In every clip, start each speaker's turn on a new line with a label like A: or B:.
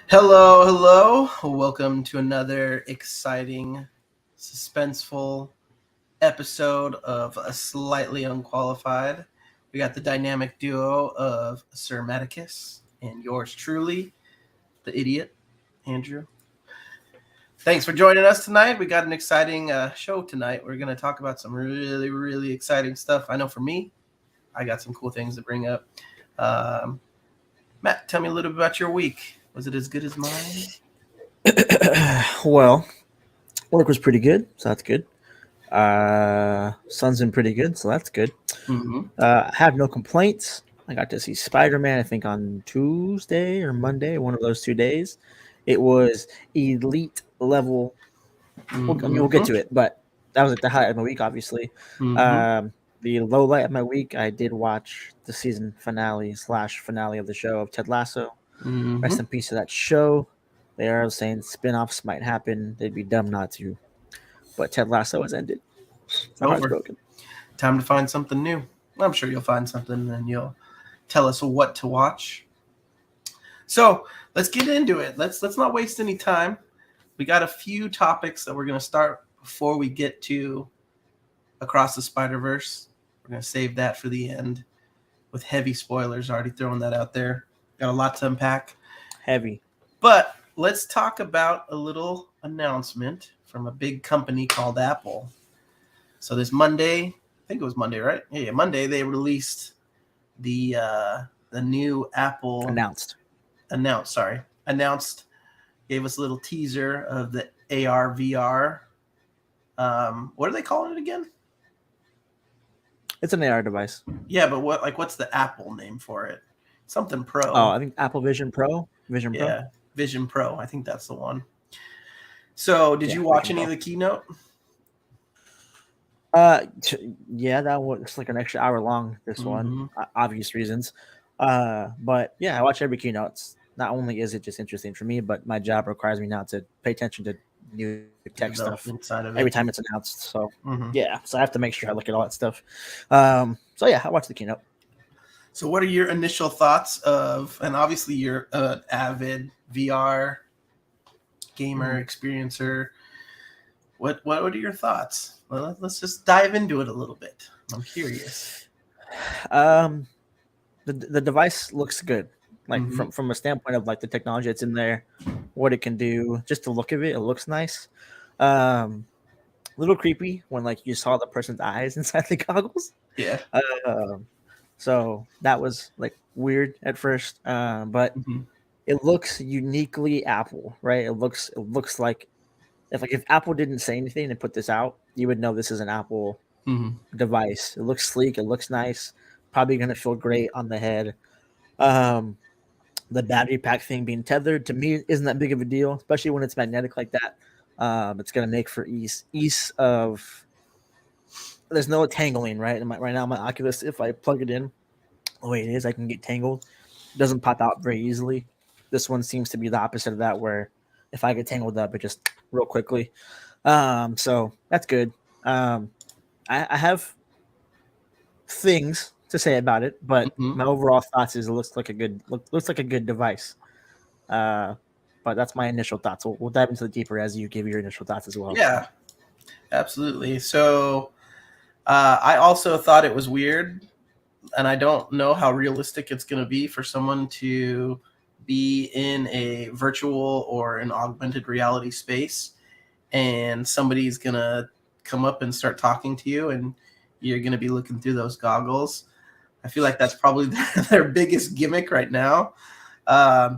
A: Hello, hello. Welcome to another exciting, suspenseful episode of A Slightly Unqualified. We got the dynamic duo of Sir Medicus and yours truly, the idiot, Andrew. Thanks for joining us tonight. We got an exciting show tonight. We're going to talk about some really, really exciting stuff. I know for me, I got some cool things to bring up. Matt, tell me a little bit about your week. Was it as good as mine?
B: Well, work was pretty good, so that's good. Sun's been pretty good, so that's good.
A: Mm-hmm.
B: I have no complaints. I got to see Spider-Man, I think on Tuesday or Monday, one of those 2 days. It was elite level. We'll get
A: Mm-hmm.
B: to it, but that was like the highlight of my week, obviously.
A: Mm-hmm.
B: The low light of my week, I did watch the season finale of the show of Ted Lasso.
A: Mm-hmm.
B: Rest in peace to that show. They are saying spin-offs might happen. They'd be dumb not to. But Ted Lasso has ended.
A: It's
B: My heart's
A: over.
B: broken.
A: Time to find something new. I'm sure you'll find something and you'll tell us what to watch. So let's get into it. Let's not waste any time. We got a few topics that we're gonna start before we get to Across the Spiderverse. We're gonna save that for the end with heavy spoilers. Already throwing that out there. Got a lot to unpack.
B: Heavy.
A: But let's talk about a little announcement from a big company called Apple. So this Monday, I think it was Monday, right? Yeah, Monday they released the new Apple announced, gave us a little teaser of the AR VR. What are they calling it again?
B: It's an AR device.
A: Yeah, but what's the Apple name for it? Something Pro.
B: Oh, I think Apple Vision Pro.
A: Yeah, Vision Pro. I think that's the one. So, did you watch any of the keynote?
B: Yeah, that was like an extra hour long. This one, obvious reasons. But yeah, I watch every keynote. Not only is it just interesting for me, but my job requires me now to pay attention to new tech stuff every time it's announced. So yeah, so I have to make sure I look at all that stuff. So yeah, I watch the keynote.
A: So, what are your initial thoughts of? And obviously, you're an avid VR gamer, experiencer. What are your thoughts? Well, let's just dive into it a little bit. I'm curious.
B: The device looks good, like from a standpoint of like the technology that's in there, what it can do. Just the look of it, it looks nice. A little creepy when like you saw the person's eyes inside the goggles.
A: Yeah.
B: So that was like weird at first, but it looks uniquely Apple, right? It looks like if Apple didn't say anything and put this out, you would know this is an Apple device. It looks sleek. It looks nice. Probably going to feel great on the head. The battery pack thing being tethered to me isn't that big of a deal, especially when it's magnetic like that. It's going to make for ease of. There's no tangling, right? Right now, my Oculus, if I plug it in the way it is, I can get tangled. It doesn't pop out very easily. This one seems to be the opposite of that, where if I get tangled up, it just real quickly. So that's good. I have things to say about it, but my overall thoughts is it looks like a good device. But that's my initial thoughts. We'll dive into the deeper as you give your initial thoughts as well.
A: Yeah, absolutely. So I also thought it was weird, and I don't know how realistic it's going to be for someone to be in a virtual or an augmented reality space, and somebody's going to come up and start talking to you, and you're going to be looking through those goggles. I feel like that's probably their biggest gimmick right now. I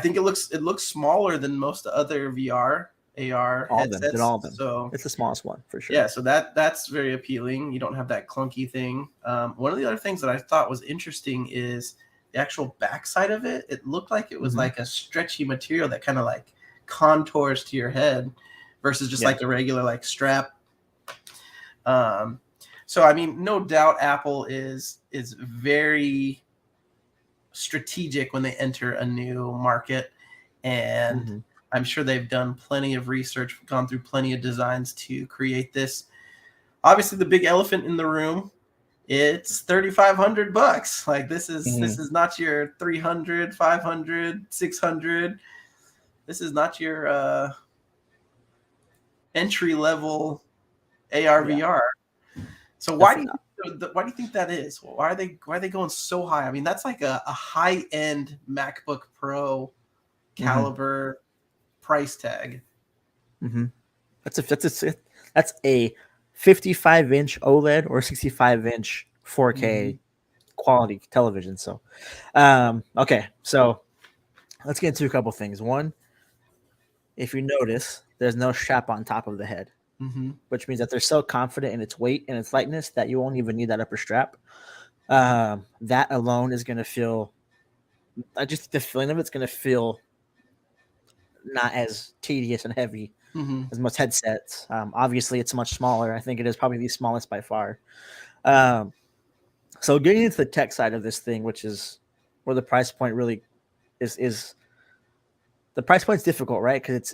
A: think it looks smaller than most other VR AR headsets.
B: All of them.
A: So
B: it's the smallest one for sure.
A: Yeah, so that's very appealing. You don't have that clunky thing. One of the other things that I thought was interesting is the actual backside of it. It looked like it was like a stretchy material that kind of like contours to your head versus just like the regular like strap. So I mean, no doubt Apple is very strategic when they enter a new market, and I'm sure they've done plenty of research, gone through plenty of designs to create this. Obviously, the big elephant in the room, it's $3,500. Like this is not your 300, 500, 600. This is not your entry level AR
B: Yeah,
A: VR. So
B: definitely not.
A: why do you think that is? Why are they going so high? I mean, that's like a high end MacBook Pro
B: Mm-hmm.
A: caliber price tag.
B: Mm-hmm. That's a 55-inch OLED or 65-inch 4K
A: Mm-hmm.
B: quality television. So, okay, so let's get into a couple things. One, if you notice, there's no strap on top of the head,
A: Mm-hmm.
B: which means that they're so confident in its weight and its lightness that you won't even need that upper strap. That alone is going to feel, I just the feeling of it's going to feel not as tedious and heavy
A: Mm-hmm.
B: as most headsets. Obviously, it's much smaller. I think it is probably the smallest by far. Um, so getting into the tech side of this thing, which is where the price point really is the price point's difficult, right? Because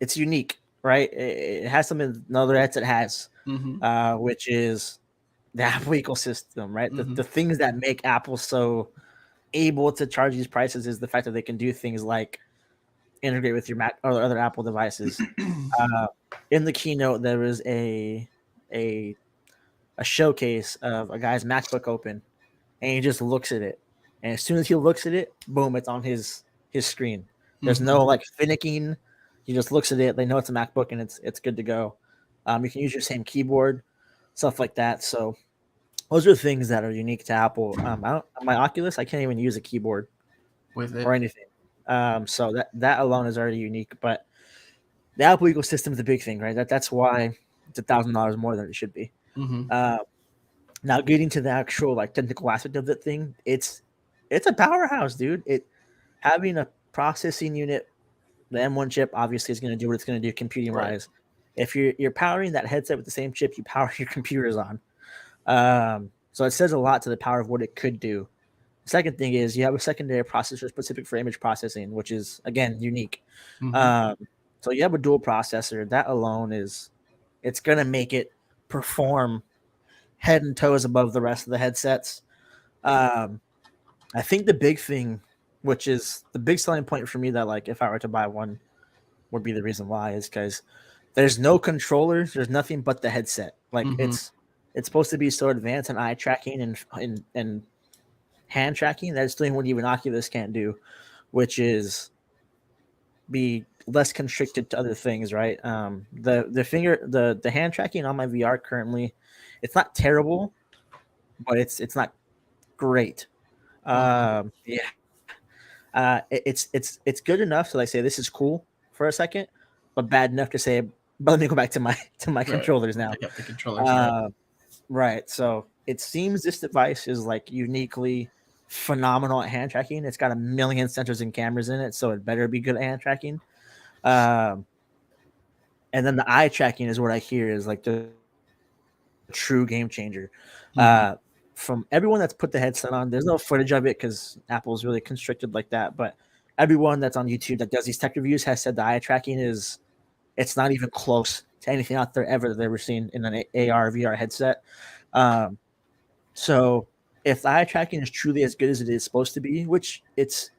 B: it's unique, right? It has something no other headset has,
A: Mm-hmm.
B: which is the Apple ecosystem, right? The
A: Mm-hmm.
B: the things that make Apple so able to charge these prices is the fact that they can do things like integrate with your Mac or other Apple devices. Uh, in the keynote, there was a a showcase of a guy's MacBook open, and he just looks at it, and as soon as he looks at it, boom, it's on his screen. There's
A: Mm-hmm.
B: no like finicking. He just looks at it. They know it's a MacBook, and it's good to go. You can use your same keyboard, stuff like that. So those are things that are unique to Apple. I don't, on my Oculus, I can't even use a keyboard
A: With
B: or
A: it.
B: anything. So that alone is already unique. But the Apple ecosystem is a big thing, right? That's why it's $1,000 more than it should be.
A: Mm-hmm.
B: Uh, Now getting to the actual like technical aspect of the thing, it's a powerhouse, dude. It having a processing unit, the M1 chip obviously is going to do what it's going to do computing
A: Right.
B: wise. If you're powering that headset with the same chip you power your computers on, so it says a lot to the power of what it could do. The second thing is you have a secondary processor specific for image processing, which is again unique.
A: Mm-hmm.
B: Um, so you have a dual processor. That alone is it's going to make it perform head and toes above the rest of the headsets. Um, I think the big thing, which is the big selling point for me, that like if I were to buy one, would be the reason why is because there's no controllers, there's nothing but the headset. Like
A: Mm-hmm.
B: it's supposed to be so advanced in eye tracking and hand tracking that it's doing what even Oculus can't do, which is be less constricted to other things, right? The hand tracking on my VR currently, it's not terrible, but it's not great.
A: Mm-hmm.
B: Yeah, it's good enough to like say this is cool for a second, but bad enough to say. But let me go back to my to my
A: Right.
B: controllers now.
A: Pick up the controllers. Right.
B: Uh, right. So it seems this device is like uniquely phenomenal at hand tracking. It's got a million sensors and cameras in it, so it better be good at hand tracking. Um, and then the eye tracking is what I hear is like the true game changer.
A: Mm-hmm.
B: From everyone that's put the headset on, there's no footage of it because Apple's really constricted like that. But everyone that's on YouTube that does these tech reviews has said the eye tracking is it's not even close to anything out there ever that they've ever seen in an AR VR headset. Um, so if the eye tracking is truly as good as it is supposed to be, which it's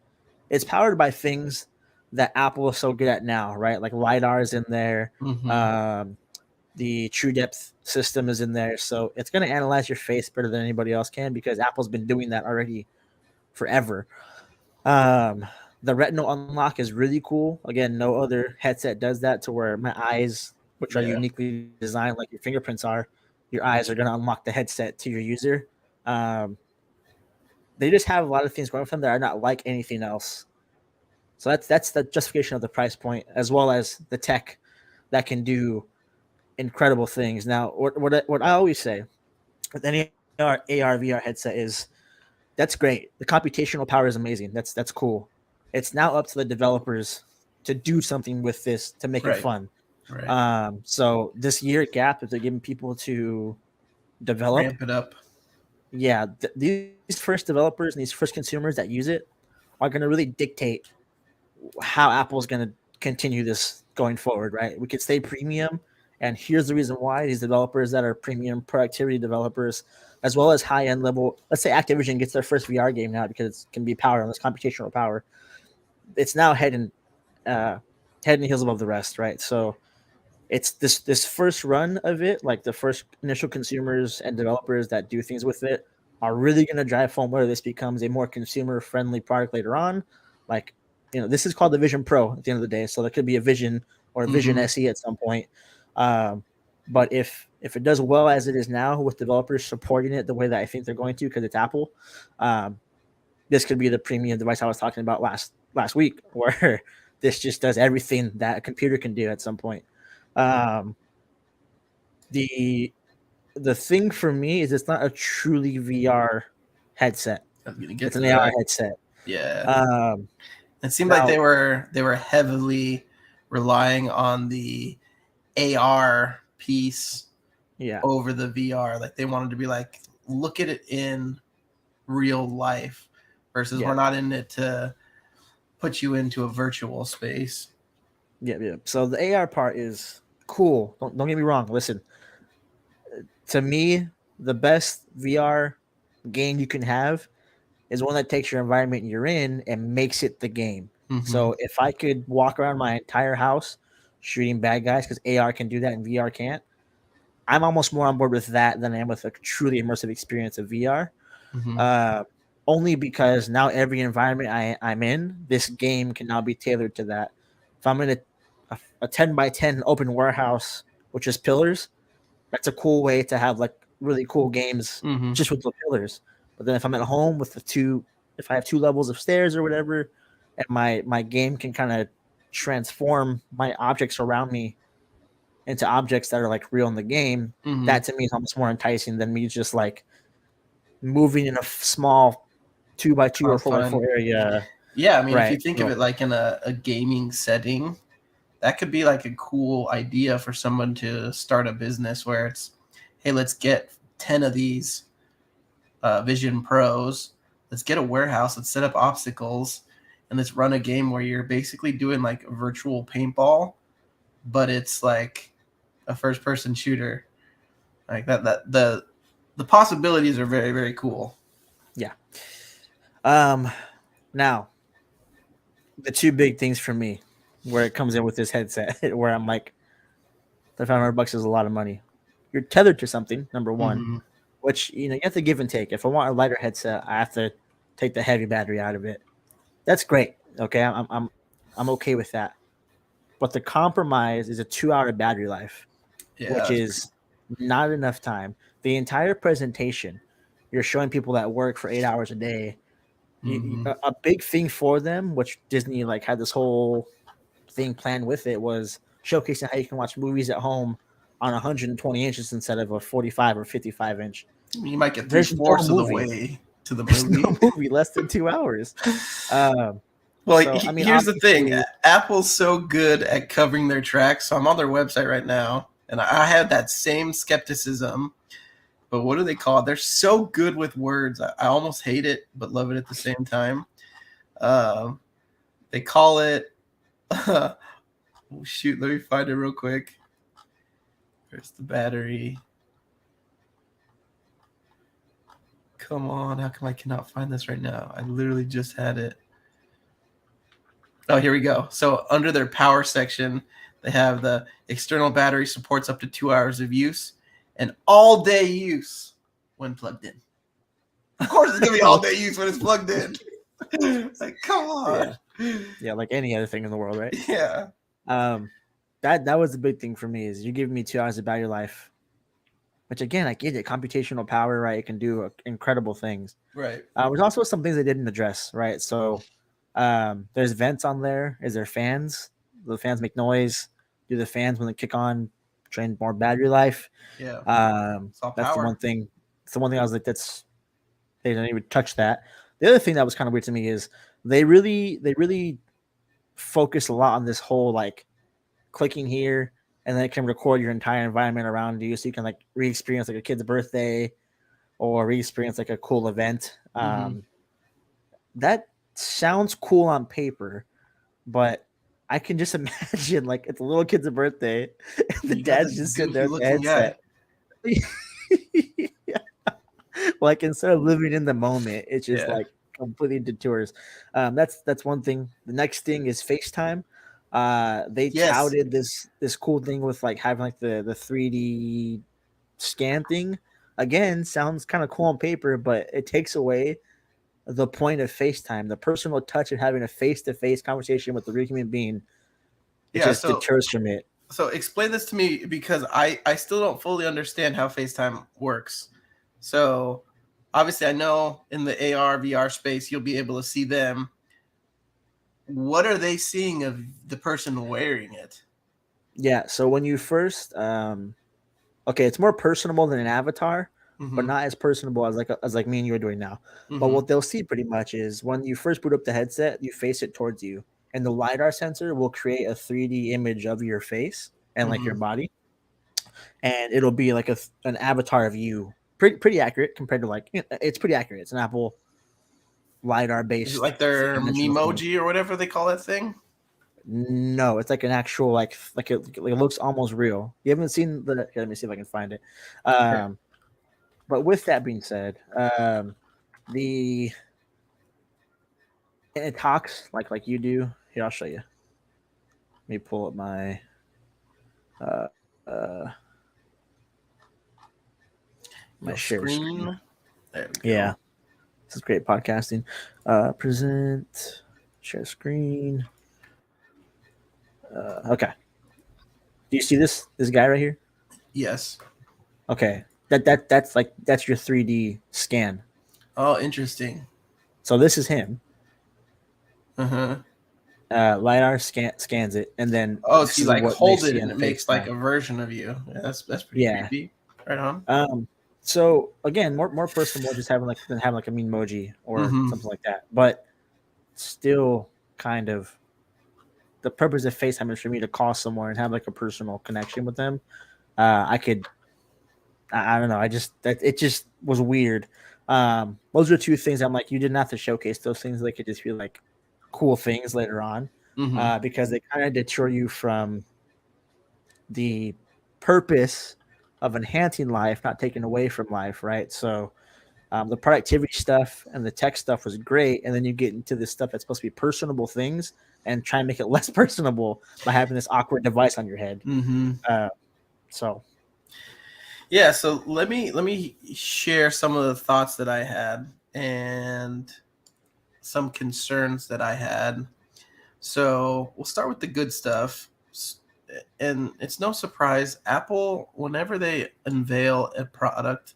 B: powered by things that Apple is so good at now, right? Like LiDAR is in there.
A: Mm-hmm.
B: Um, the True Depth system is in there, so it's going to analyze your face better than anybody else can because Apple's been doing that already forever. Um, the retinal unlock is really cool. Again, no other headset does that to where my eyes, which are
A: Yeah.
B: uniquely designed like your fingerprints are, your eyes are going to unlock the headset to your user. Um, they just have a lot of things going for them that are not like anything else. So that's the justification of the price point, as well as the tech that can do incredible things. Now, what I always say with any AR VR headset is that's great. The computational power is amazing. That's cool. It's now up to the developers to do something with this to make it
A: Right.
B: fun.
A: Right.
B: So this year gap that they're giving people to develop,
A: Ramp it up.
B: yeah, these first developers and these first consumers that use it are going to really dictate how Apple's going to continue this going forward, right? We could stay premium, and here's the reason why: these developers that are premium productivity developers, as well as high end level. Let's say Activision gets their first VR game now because it can be powered on this computational power. it's now head and heels above the rest, right? So it's this first run of it, like the first initial consumers and developers that do things with it are really going to drive home whether this becomes a more consumer friendly product later on. Like, this is called the Vision Pro at the end of the day, so there could be a Vision or a Vision
A: Mm-hmm.
B: SE at some point. But if it does well as it is now, with developers supporting it the way that I think they're going to, because it's Apple, um, this could be the premium device I was talking about last week, where this just does everything that a computer can do at some point. Um, the the thing for me is it's not a truly VR headset.
A: I was gonna get
B: It's
A: to
B: an AR
A: that.
B: headset.
A: Yeah,
B: Um,
A: it seemed like
B: now,
A: they were heavily relying on the AR piece
B: yeah,
A: over the VR. Like they wanted to be like, look at it in real life, versus we're
B: yeah,
A: not in it to put you into a virtual space.
B: yeah, yeah. So the AR part is cool. Don't get me wrong. Listen, to me, the best VR game you can have is one that takes your environment you're in and makes it the game.
A: Mm-hmm.
B: So if I could walk around my entire house shooting bad guys, because AR can do that and VR can't, I'm almost more on board with that than I am with a truly immersive experience of VR.
A: Mm-hmm.
B: Uh, Only because now every environment I'm in, this game can now be tailored to that. If I'm in a 10 by 10 open warehouse, which is pillars, that's a cool way to have like really cool games
A: Mm-hmm.
B: just with the pillars. But then if I'm at home with if I have 2 levels of stairs or whatever, and my game can kind of transform my objects around me into objects that are like real in the game,
A: Mm-hmm.
B: that to me is almost more enticing than me just like moving in a small 2 by 2 or 4 by 4
A: Fun.
B: area.
A: Yeah, I mean, if you
B: Right.
A: think of
B: So
A: it like in a gaming setting, that could be like a cool idea for someone to start a business where it's, hey, let's get 10 of these Vision Pros. Let's get a warehouse. Let's set up obstacles, and let's run a game where you're basically doing like virtual paintball, but it's like a first-person shooter. Like the possibilities are very very cool.
B: yeah. Um Now the two big things for me where it comes in with this headset, where I'm like, $500 is a lot of money. You're tethered to something, number one,
A: Mm-hmm.
B: which you have to give and take. If I want a lighter headset, I have to take the heavy battery out of it. That's great. Okay, I'm okay with that. But the compromise is a 2 hour battery life,
A: Yeah,
B: which
A: that's pretty.
B: is not enough time. The entire presentation, you're showing people that work for 8 hours a day.
A: Mm-hmm.
B: A big thing for them, which Disney like had this whole thing planned with it, was showcasing how you can watch movies at home on 120 inches instead of a 45 or 55 inch.
A: You might get three
B: There's no
A: fourths of the
B: movie.
A: way to the
B: There's
A: movie.
B: no movie less than 2 hours. Um,
A: Well,
B: so I mean,
A: here's the thing:
B: obviously,
A: Apple's so good at covering their tracks. So I'm on their website right now, and I had that same skepticism. But what do they call it? They're so good with words. I almost hate it, but love it at the same time. Um, they call it. Oh shoot! Let me find it real quick. Where's the battery? Come on! How come I cannot find this right now? I literally just had it. Oh, here we go. So under their power section, they have the external battery supports up to 2 hours of use and all day use when plugged in. Of course, it's gonna be all day use when it's plugged in. Like, come on.
B: yeah, like any other thing in the world, right?
A: Yeah.
B: Um, that was the big thing for me, is you give me 2 hours of battery life, which again, I get it. Computational power, right? It can do incredible things.
A: Right.
B: There's also some things they didn't address, right? So there's vents on there. Is there fans? Do the fans make noise? Do the fans, when they kick on, drain more battery life?
A: Yeah. It's all
B: That's the
A: power.
B: one thing. It's the one thing I was like, they didn't even touch that. The other thing that was kind of weird to me is they really focus a lot on this whole like clicking here, and then it can record your entire environment around you, so you can like re-experience like a kid's birthday or re-experience like a cool event.
A: Mm-hmm.
B: That sounds cool on paper, but I can just imagine like it's a little kid's birthday, and the
A: You got
B: dad's
A: this
B: just sitting
A: goofy
B: there with the
A: looking guy.
B: headset. Like instead of living in the moment, it's just
A: Yeah.
B: like completely detours. That's one thing. The next thing is FaceTime. They
A: Yes.
B: touted this cool thing with like having like the 3D scan thing. Again, sounds kind of cool on paper, but it takes away the point of FaceTime, the personal touch of having a face to face conversation with the real human being. It
A: Yeah.
B: just
A: So
B: deters from it.
A: so explain this to me because I still don't fully understand how FaceTime works. So obviously I know in the AR VR space you'll be able to see them. What are they seeing of the person wearing it?
B: Yeah. So when you first, okay, it's more personable than an avatar, but
A: Mm-hmm.
B: not as personable as as like me and you are doing now. But
A: Mm-hmm.
B: what they'll see pretty much is when you first boot up the headset, you face it towards you, and the lidar sensor will create a 3D image of your face and like your
A: Mm-hmm.
B: body, and it'll be like an avatar of you. Pretty accurate compared to like it's pretty accurate. It's an Apple lidar
A: Is it
B: based
A: like their
B: 3 dimensional thing.
A: Memoji or whatever they call that thing?
B: No, it's like an actual like it looks almost real. You haven't seen the. Okay, let me see if I can find it.
A: Okay.
B: But with that being said, the it talks like you do. Here, I'll show you. Let me pull up uh, uh my
A: Your
B: share screen.
A: screen. There we
B: Yeah,
A: go.
B: this is great podcasting. Present share screen. Okay. Do you see this guy right here?
A: Yes.
B: Okay. That's your 3D scan.
A: Oh, interesting.
B: So this is him.
A: Uh-huh.
B: Lidar scans it, and then
A: Oh,
B: this
A: so you
B: is
A: like
B: what they
A: hold it
B: see
A: and
B: on the
A: it makes like
B: FaceTime.
A: a version of you. Yeah, that's pretty
B: Yeah.
A: creepy. Right on.
B: So again, more personal, just having like than having like a mean emoji or
A: Mm-hmm.
B: something like that. But still, kind of the purpose of FaceTime is for me to call someone and have like a personal connection with them. I could, I don't know, I just that it just was weird. Those are two things I'm like, you didn't have to showcase those things. They could just be like cool things later on,
A: Mm-hmm.
B: because they kind of deter you from the purpose of enhancing life, not taking away from life, right? So the productivity stuff and the tech stuff was great, and then you get into this stuff that's supposed to be personable things and try and make it less personable by having this awkward device on your head.
A: Mm-hmm.
B: Uh, so
A: Yeah, so let me share some of the thoughts that I had and some concerns that I had. So we'll start with the good stuff. And it's no surprise, Apple, whenever they unveil a product,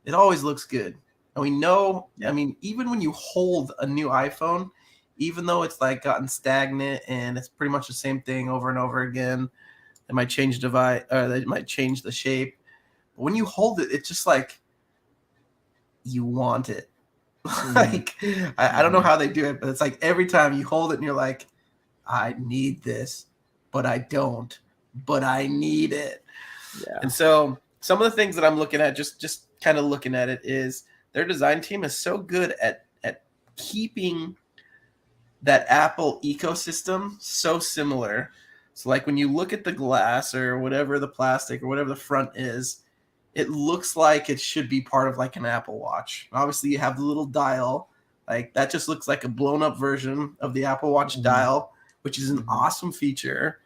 A: it always looks good. And we know, I
B: yeah,
A: mean, even when you hold a new iPhone, even though it's like gotten stagnant and it's pretty much the same thing over and over again, they might change device or they might change the shape. But when you hold it, it's just like you want it.
B: mm-hmm,
A: Like I don't know
B: mm-hmm,
A: how they do it, but it's like every time you hold it and you're like, I need this, but I don't, but I need it.
B: yeah,
A: And so some of the things that I'm looking at, just kind of looking at it, is their design team is so good at keeping that Apple ecosystem so similar. So like when you look at the glass or whatever the plastic or whatever the front is, it looks like it should be part of like an Apple Watch. Obviously, you have the little dial, like that just looks like a blown up version of the Apple Watch
B: mm-hmm,
A: dial, which is an
B: mm-hmm,
A: awesome feature.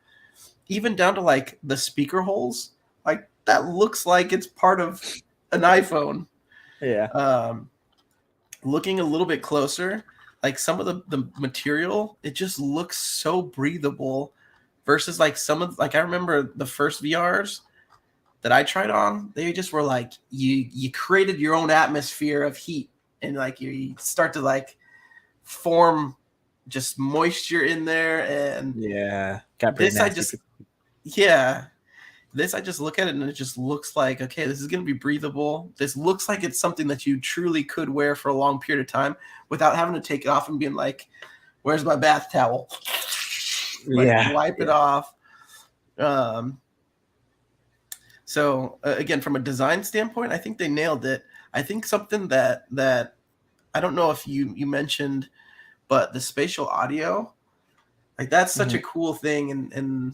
A: Even down to like the speaker holes, like that looks like it's part of an iPhone.
B: yeah,
A: Um, Looking a little bit closer, like some of the material, it just looks so breathable versus like some of like I remember the first VRs that I tried on, they just were like you created your own atmosphere of heat and like you start to like form just moisture in there and
B: yeah. Got pretty
A: this I
B: nasty.
A: just yeah this I just look at it and it just looks like okay this is going to be breathable. This looks like it's something that you truly could wear for a long period of time without having to take it off and being like where's my bath towel, like
B: Yeah,
A: wipe it
B: yeah,
A: off. um So again, from a design standpoint, I think they nailed it. I think something that I don't know if you mentioned, but the spatial audio, like that's such
B: mm-hmm.
A: a cool thing. And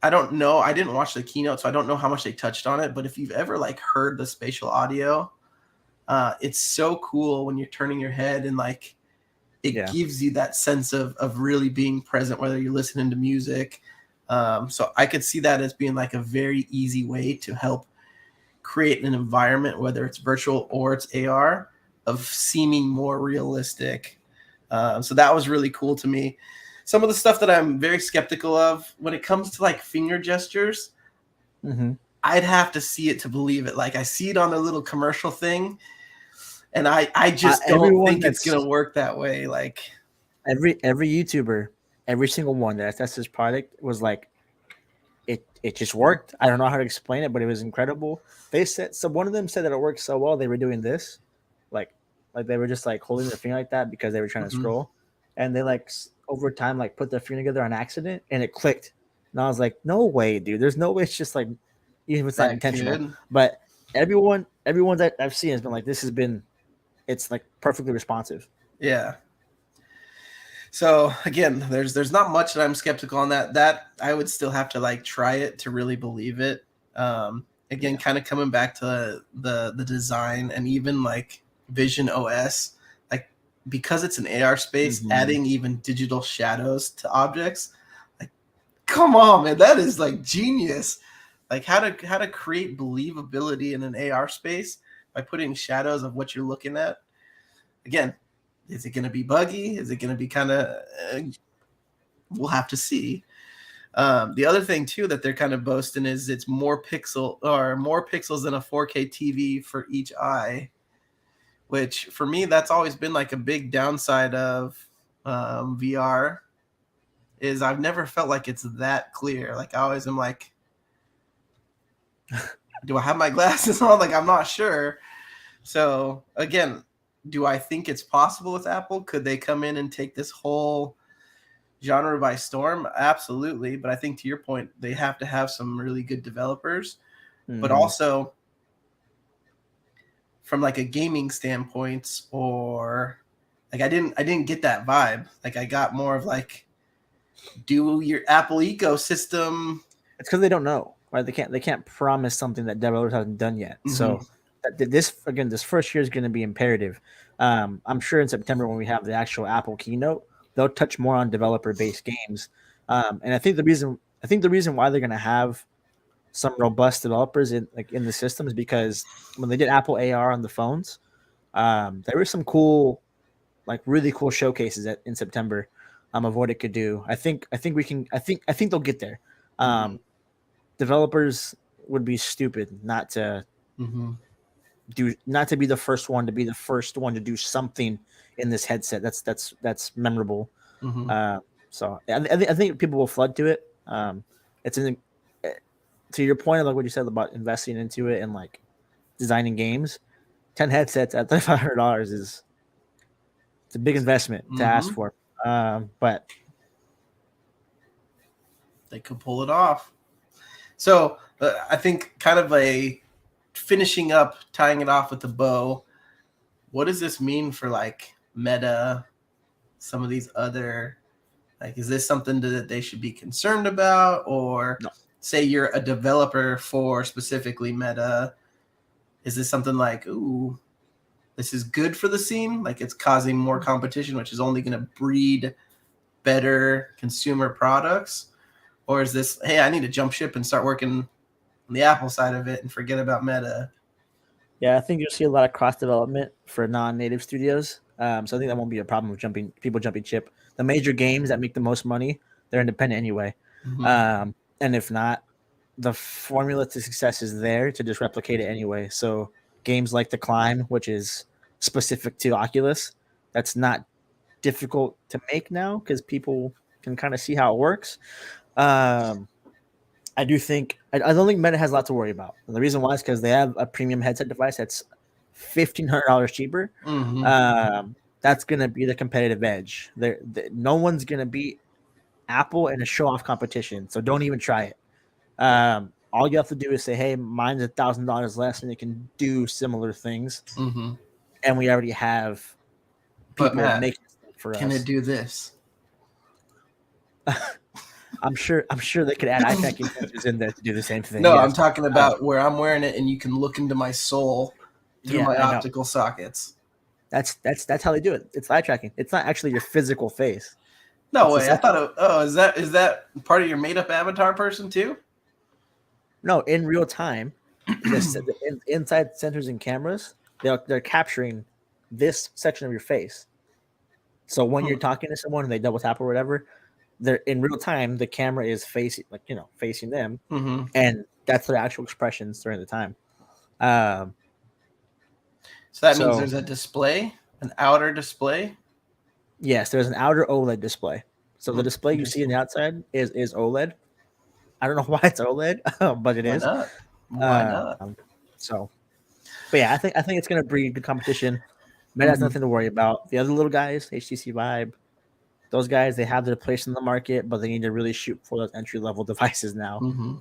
A: I don't know, I didn't watch the keynote, so I don't know how much they touched on it. But if you've ever like heard the spatial audio, It's so cool when you're turning your head and like it
B: Yeah.
A: gives you that sense of really being present, whether you're listening to music. So I could see that as being like a very easy way to help create an environment, whether it's virtual or it's AR, of seeming more realistic. So that was really cool to me. Some of the stuff that I'm very skeptical of when it comes to like finger gestures,
B: Mm-hmm.
A: I'd have to see it to believe it. Like I see it on the little commercial thing, and I just don't
B: Everyone
A: think it's gonna
B: that's
A: work that way. Like,
B: every YouTuber, every single one that tests this product was like, it just worked. I don't know how to explain it, but it was incredible. They said so. One of them said that it worked so well they were doing this, like like they were just like holding their finger like that because they were trying to
A: mhm.
B: scroll, and they like over time like put their finger together on accident and it clicked. And I was like, no way, dude. There's no way it's just like even if it's not
A: That
B: intentional.
A: could,
B: But everyone that I've seen has been like, this has been it's like perfectly responsive.
A: yeah. So again, there's not much that I'm skeptical on that. That I would still have to like try it to really believe it. Again,
B: Yeah.
A: kind of coming back to the design and even like Vision OS, like because it's an AR space,
B: Mm-hmm.
A: adding even digital shadows to objects, like come on, man, that is like genius. Like how to create believability in an AR space by putting shadows of what you're looking at. Again, is it going to be buggy? Is it going to be kind of? We'll have to see. The other thing too that they're kind of boasting is it's more pixels than a 4K TV for each eye, which for me that's always been like a big downside of VR. Is I've never felt like it's that clear. Like I always am like, do I have my glasses on? Like I'm not sure. So again, do I think it's possible with Apple? Could they come in and take this whole genre by storm? Absolutely. But I think to your point, they have to have some really good developers. But
B: Mm-hmm.
A: also from like a gaming standpoint, or like I didn't get that vibe. Like I got more of like do your Apple ecosystem.
B: It's because they don't know, right? They can't promise something that developers haven't done yet.
A: Mm-hmm,
B: So this first year is going to be imperative. I'm sure in September when we have the actual Apple keynote, they'll touch more on developer based games. And I think the reason why they're going to have some robust developers in the system is because when they did Apple AR on the phones, there were some cool, like really cool showcases in September, of what it could do. I think we can. I think they'll get there.
A: mm-hmm,
B: Um, Developers would be stupid
A: mm-hmm,
B: not to be the first one to be the first one to do something in this headset. That's memorable.
A: mm-hmm.
B: Uh, so I think people will flood to it. It's in To your point of like what you said about investing into it and like designing games. 10 headsets at $3,500 is it's a big investment to ask
A: Mm-hmm.
B: for. But
A: They could pull it off. So I think kind of a finishing up, tying it off with a bow. What does this mean for like Meta? Some of these other, like, is this something that they should be concerned about, or
B: no,
A: say you're a developer for specifically Meta? Is this something like, ooh, this is good for the scene? Like it's causing more competition, which is only going to breed better consumer products? Or is this, hey, I need to jump ship and start working on the Apple side of it and forget about Meta?
B: yeah, I think you'll see a lot of cross development for non-native studios. So I think that won't be a problem with people jumping ship. The major games that make the most money, they're independent anyway.
A: Mm-hmm.
B: And if not, the formula to success is there to just replicate it anyway. So games like The Climb, which is specific to Oculus, that's not difficult to make now because people can kind of see how it works. Um, I don't think Meta has a lot to worry about. And the reason why is because they have a premium headset device that's $1,500 cheaper.
A: Mm-hmm.
B: That's gonna be the competitive edge. No one's gonna beat Apple in a show off competition, so don't even try it. All you have to do is say, "Hey, mine's $1,000 less, and it can do similar things."
A: Mm-hmm.
B: And we already have
A: But
B: people
A: Matt,
B: making stuff for
A: can it
B: us.
A: do this?
B: I'm sure they could add eye tracking sensors in there to do the same thing.
A: No, I'm
B: Yes.
A: talking
B: Uh,
A: about where I'm wearing it and you can look into my soul through
B: Yeah,
A: my
B: I know.
A: optical sockets.
B: That's how they do it. It's eye tracking. It's not actually your physical face.
A: No
B: It's
A: way. I
B: essentially,
A: thought. Is that part of your made up avatar person too?
B: no, in real time, inside sensors and cameras, they're capturing this section of your face. So when you're talking to someone and they double tap or whatever, they're in real time. The camera is facing, like, facing them,
A: Mm-hmm.
B: and that's their actual expressions during the time. Um,
A: So that means
B: so
A: there's a display, an outer display.
B: yes, there's an outer OLED display. So the display you see on
A: Interesting.
B: the outside is OLED. I don't know why it's OLED, but it
A: Why
B: is.
A: not? Why not?
B: Um, so, but yeah, I think it's gonna breed good competition. Meta has
A: Mm-hmm.
B: nothing to worry about. The other little guys, HTC Vive, those guys, they have their place in the market, but they need to really shoot for those entry level devices now,
A: Mm-hmm.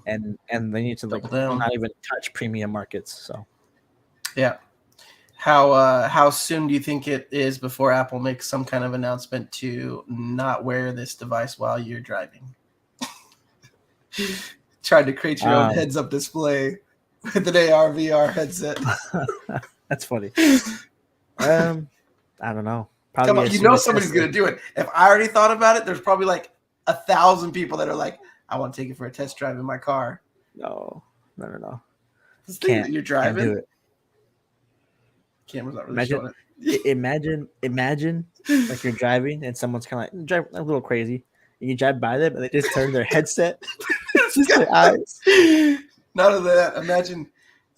B: and they need to, like,
A: Double down.
B: not even touch premium markets. So
A: Yeah. How soon do you think it is before Apple makes some kind of announcement to not wear this device while you're driving? Tried to create your own
B: um,
A: heads-up display with an AR VR headset.
B: that's funny. I don't know.
A: Come
B: Probably
A: on,
B: as
A: you
B: soon
A: know
B: as
A: somebody's
B: Tesla.
A: gonna do it. If I already thought about it, there's probably like 1,000 people that are like, I want to take it for a test drive in my car.
B: No, no.
A: This thing that
B: Can't
A: you're
B: can't do
A: driving,
B: it.
A: camera's not really
B: Imagine,
A: showing it.
B: imagine like you're driving and someone's kind of like drive a little crazy, and you drive by them and they just turn their headset, it's just their eyes.
A: None of that. Imagine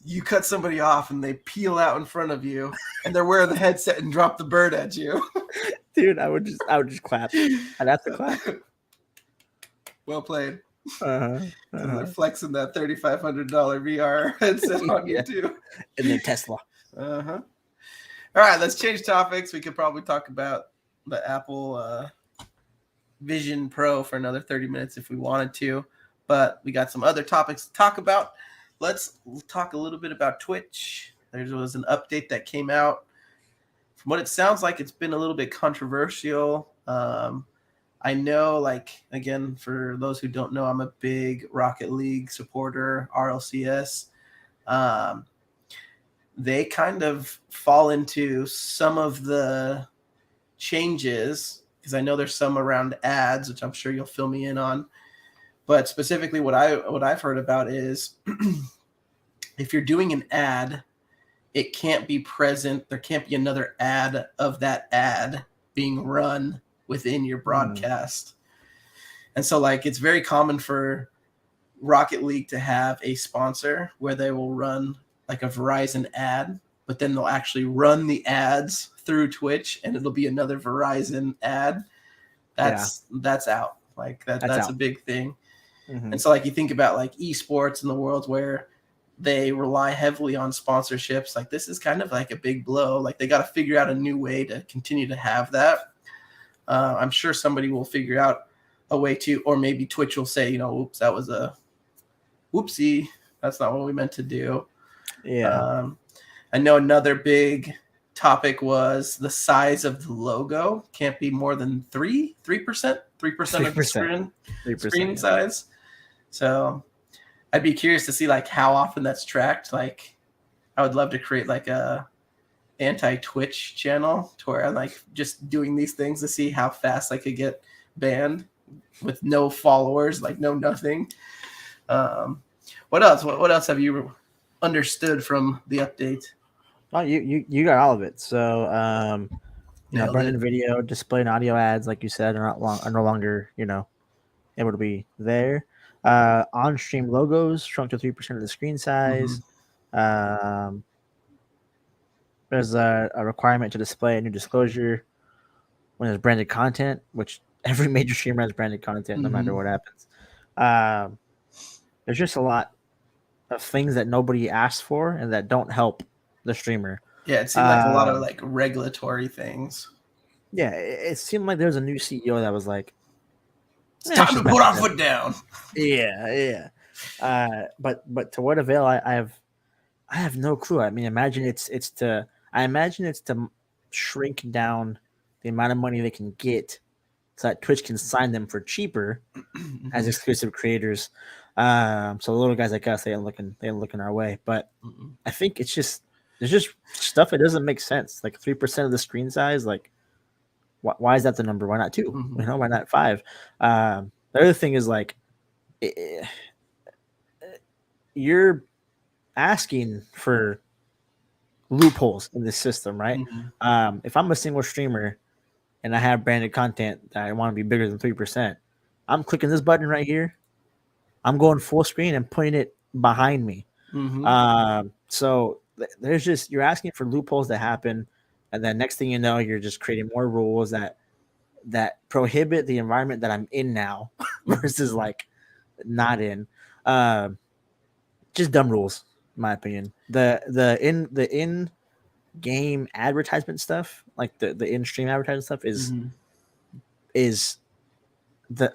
A: you cut somebody off and they peel out in front of you and they're wearing the headset and drop the bird at you.
B: Dude, I would just clap. I'd have to clap.
A: Well played.
B: Uh-huh,
A: So they're
B: uh-huh.
A: flexing that $3,500 VR headset on you
B: Yeah,
A: too.
B: in their Tesla.
A: Uh-huh. All right, let's change topics. We could probably talk about the Apple Vision Pro for another 30 minutes if we wanted to, but we got some other topics to talk about. Let's talk a little bit about Twitch. There was an update that came out. From what it sounds like, it's been a little bit controversial. I know, like, again, for those who don't know, I'm a big Rocket League supporter, RLCS. Um, they kind of fall into some of the changes, because I know there's some around ads, which I'm sure you'll fill me in on. But specifically, what I've heard about is if you're doing an ad, it can't be present. There can't be another ad of that ad being run within your broadcast. And so, like, it's very common for Rocket League to have a sponsor where they will run like a Verizon ad, but then they'll actually run the ads through Twitch and it'll be another Verizon ad. That's out. Like that's a
B: out.
A: big thing.
B: Mm-hmm.
A: And so, like, you think about like esports in the world where they rely heavily on sponsorships, like this is kind of like a big blow. Like they got to figure out a new way to continue to have that. I'm sure somebody will figure out a way to, or maybe Twitch will say, oops, that was a whoopsie. That's not what we meant to do.
B: Yeah.
A: I know another big topic was the size of the logo can't be more than 3% of the
B: 3%. 3%.
A: screen
B: Yeah.
A: size. So I'd be curious to see like how often that's tracked. Like I would love to create like a anti-Twitch channel to where I'm like just doing these things to see how fast I could get banned with no followers, like no nothing. What else? What else have you understood from the update?
B: Oh, you got all of it. So,
A: Nailed
B: Brendan
A: it.
B: video, display, and audio ads, like you said, are no longer able to be there. On stream logos shrunk to 3% of the screen size. Um, there's a requirement to display a new disclosure when there's branded content, which every major streamer has branded content, no matter what happens. There's just a lot of things that nobody asked for and that don't help the streamer.
A: Yeah, it seemed like a lot of like regulatory things.
B: Yeah, it seemed like there was a new CEO that was like,
A: It's time to put our foot down.
B: Yeah. But to what avail? I have no clue. I mean, imagine it's to shrink down the amount of money they can get so that Twitch can sign them for cheaper as exclusive creators. So the little guys like us, they ain't looking our way. But I think it's there's just stuff that doesn't make sense. Like 3% of the screen size, like why is that the number? Why not 2?
A: Mm-hmm.
B: You know, why not 5? The other thing is like you're asking for loopholes in this system, right?
A: Mm-hmm.
B: If I'm a single streamer and I have branded content that I want to be bigger than 3%, I'm clicking this button right here. I'm going full screen and putting it behind me.
A: Mm-hmm.
B: So there's just you're asking for loopholes to happen, and then next thing you know, you're just creating more rules that prohibit the environment that I'm in now versus like not in. Just dumb rules, in my opinion. The in game advertisement stuff, like the in stream advertisement stuff,
A: Mm-hmm.
B: is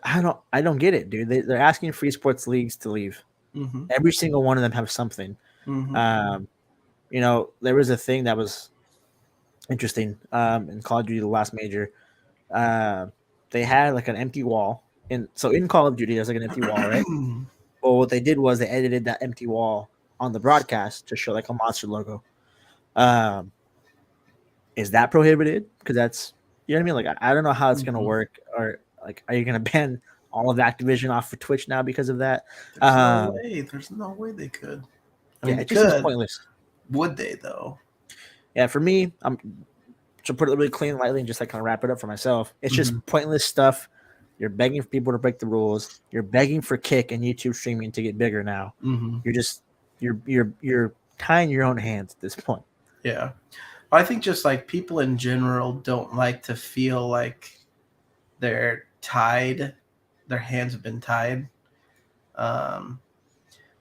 B: I don't get it, dude. They're asking free sports leagues to leave.
A: Mm-hmm.
B: Every single one of them have something.
A: Mm-hmm.
B: Um, there was a thing that was interesting in Call of Duty, the last major. Uh, they had like an empty wall, and so in Call of Duty, there's like an empty wall, right? Well, what they did was they edited that empty wall on the broadcast to show like a monster logo. Um, is that prohibited? Because that's you know what I mean. Like I don't know how it's gonna
A: Mm-hmm.
B: work, or like are you gonna ban all of Activision off of Twitch now because of that?
A: There's no way. There's no way they could. I mean,
B: Yeah,
A: they
B: it just seems
A: could.
B: pointless.
A: Would they though?
B: Yeah, for me, I'm to put it really clean, lightly, and just like kind of wrap it up for myself. It's
A: Mm-hmm.
B: just pointless stuff. You're begging for people to break the rules. You're begging for Kick and YouTube streaming to get bigger now.
A: Mm-hmm.
B: You're just you're tying your own hands at this point.
A: Yeah. I think just like people in general don't like to feel like they're tied. Their hands have been tied. Um,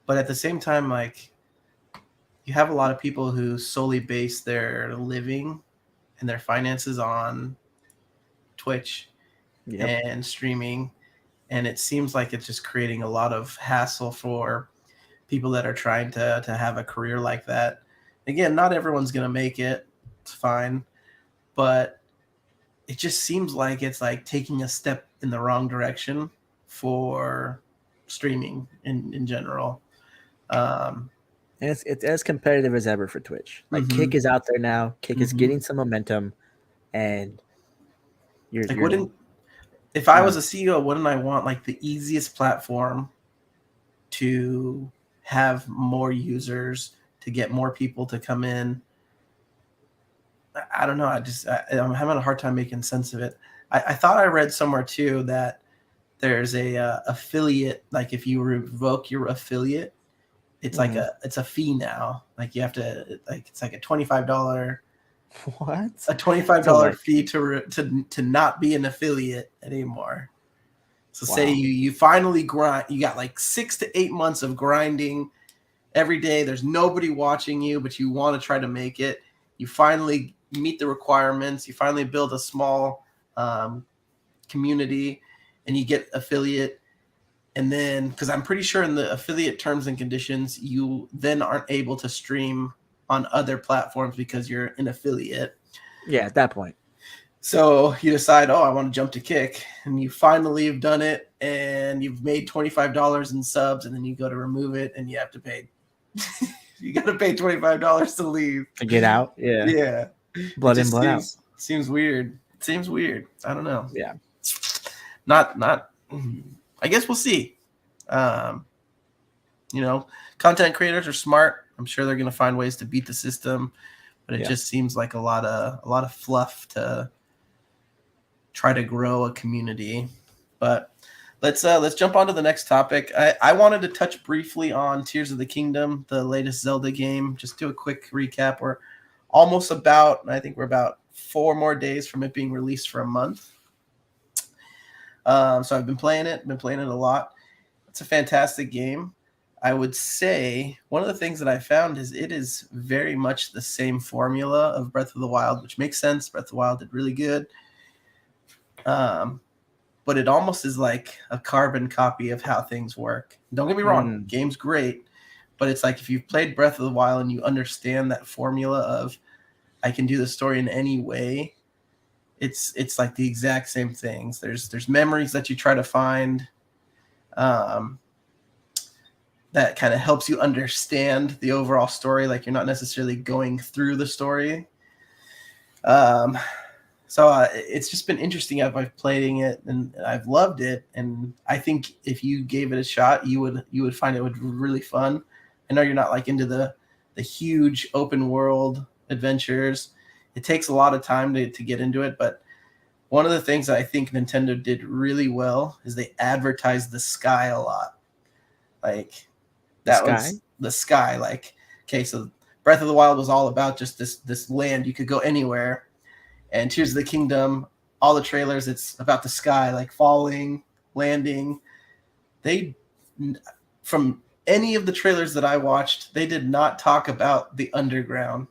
A: but at the same time, like you have a lot of people who solely base their living and their finances on Twitch
B: Yep.
A: and streaming. And it seems like it's just creating a lot of hassle for people that are trying to have a career like that. Again, not everyone's going to make it. It's fine. But it just seems like it's like taking a step in the wrong direction for streaming in general. Um,
B: And it's as competitive as ever for Twitch. Like
A: mm-hmm,
B: Kick is out there now. Kick is
A: mm-hmm.
B: getting some momentum, and
A: Like,
B: you're
A: wouldn't if I
B: uh,
A: was a CEO, wouldn't I want like the easiest platform to have more users, to get more people to come in? I don't know. I'm having a hard time making sense of it. I thought I read somewhere too that there's a affiliate. Like if you revoke your affiliate, it's like
B: mhm.
A: it's a fee now. Like you have to like it's like a $25
B: What?
A: a $25
B: So like
A: fee to not be an affiliate anymore. So say
B: wow.
A: you finally grind, you got like 6 to 8 months of grinding every day. There's nobody watching you, but you want to try to make it. You finally meet the requirements. You finally build a small community, and you get affiliate. And then, because I'm pretty sure in the affiliate terms and conditions, you then aren't able to stream on other platforms because you're an affiliate.
B: Yeah, at that point.
A: So you decide, oh, I want to jump to Kick, and you finally have done it, and you've made $25 in subs, and then you go to remove it, and you have to pay. You got to pay $25 to leave.
B: To get out. Yeah.
A: Yeah, it
B: Blood in,
A: just
B: blood out.
A: seems weird. It seems weird. I don't know.
B: Yeah.
A: Not. I guess we'll see. Um, content creators are smart. I'm sure they're going to find ways to beat the system, but it just seems like a lot of fluff to try to grow a community. But let's jump on to the next topic. I wanted to touch briefly on Tears of the Kingdom, the latest Zelda game. Just do a quick recap. I think we're about 4 more days from it being released for a month. So I've been playing it a lot. It's a fantastic game. I would say one of the things that I found is it is very much the same formula of Breath of the Wild, which makes sense. Breath of the Wild did really good. But it almost is like a carbon copy of how things work. Don't get me wrong, game's great, but it's like if you've played Breath of the Wild and you understand that formula of I can do the story in any way, it's like the exact same things. There's memories that you try to find. that kind of helps you understand the overall story. Like you're not necessarily going through the story. So it's just been interesting. I've playing it and I've loved it, and I think if you gave it a shot, you would find it would be really fun. I know you're not like into the huge open world adventures. It takes a lot of time to get into it, but one of the things that I think Nintendo did really well is they advertised the sky a lot. Like that was the sky. Like, okay, so Breath of the Wild was all about just this land. You could go anywhere. And Tears of the Kingdom, all the trailers, it's about the sky, like falling, landing. They, from any of the trailers that I watched, they did not talk about the underground.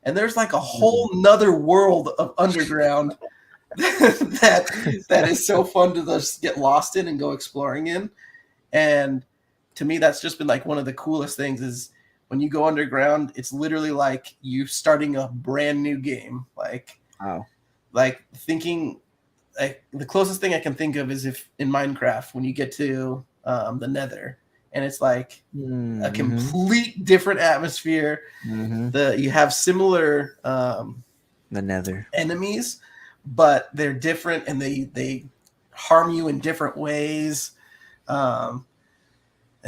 A: And there's like a whole nother world of underground that is so fun to just get lost in and go exploring in. And to me, that's just been like one of the coolest things is when you go underground, it's literally like you starting a brand new game. Like thinking, like the closest thing I can think of is if in Minecraft when you get to the Nether, and it's like a complete different atmosphere. You have similar
B: the Nether
A: enemies, but they're different and they harm you in different ways. And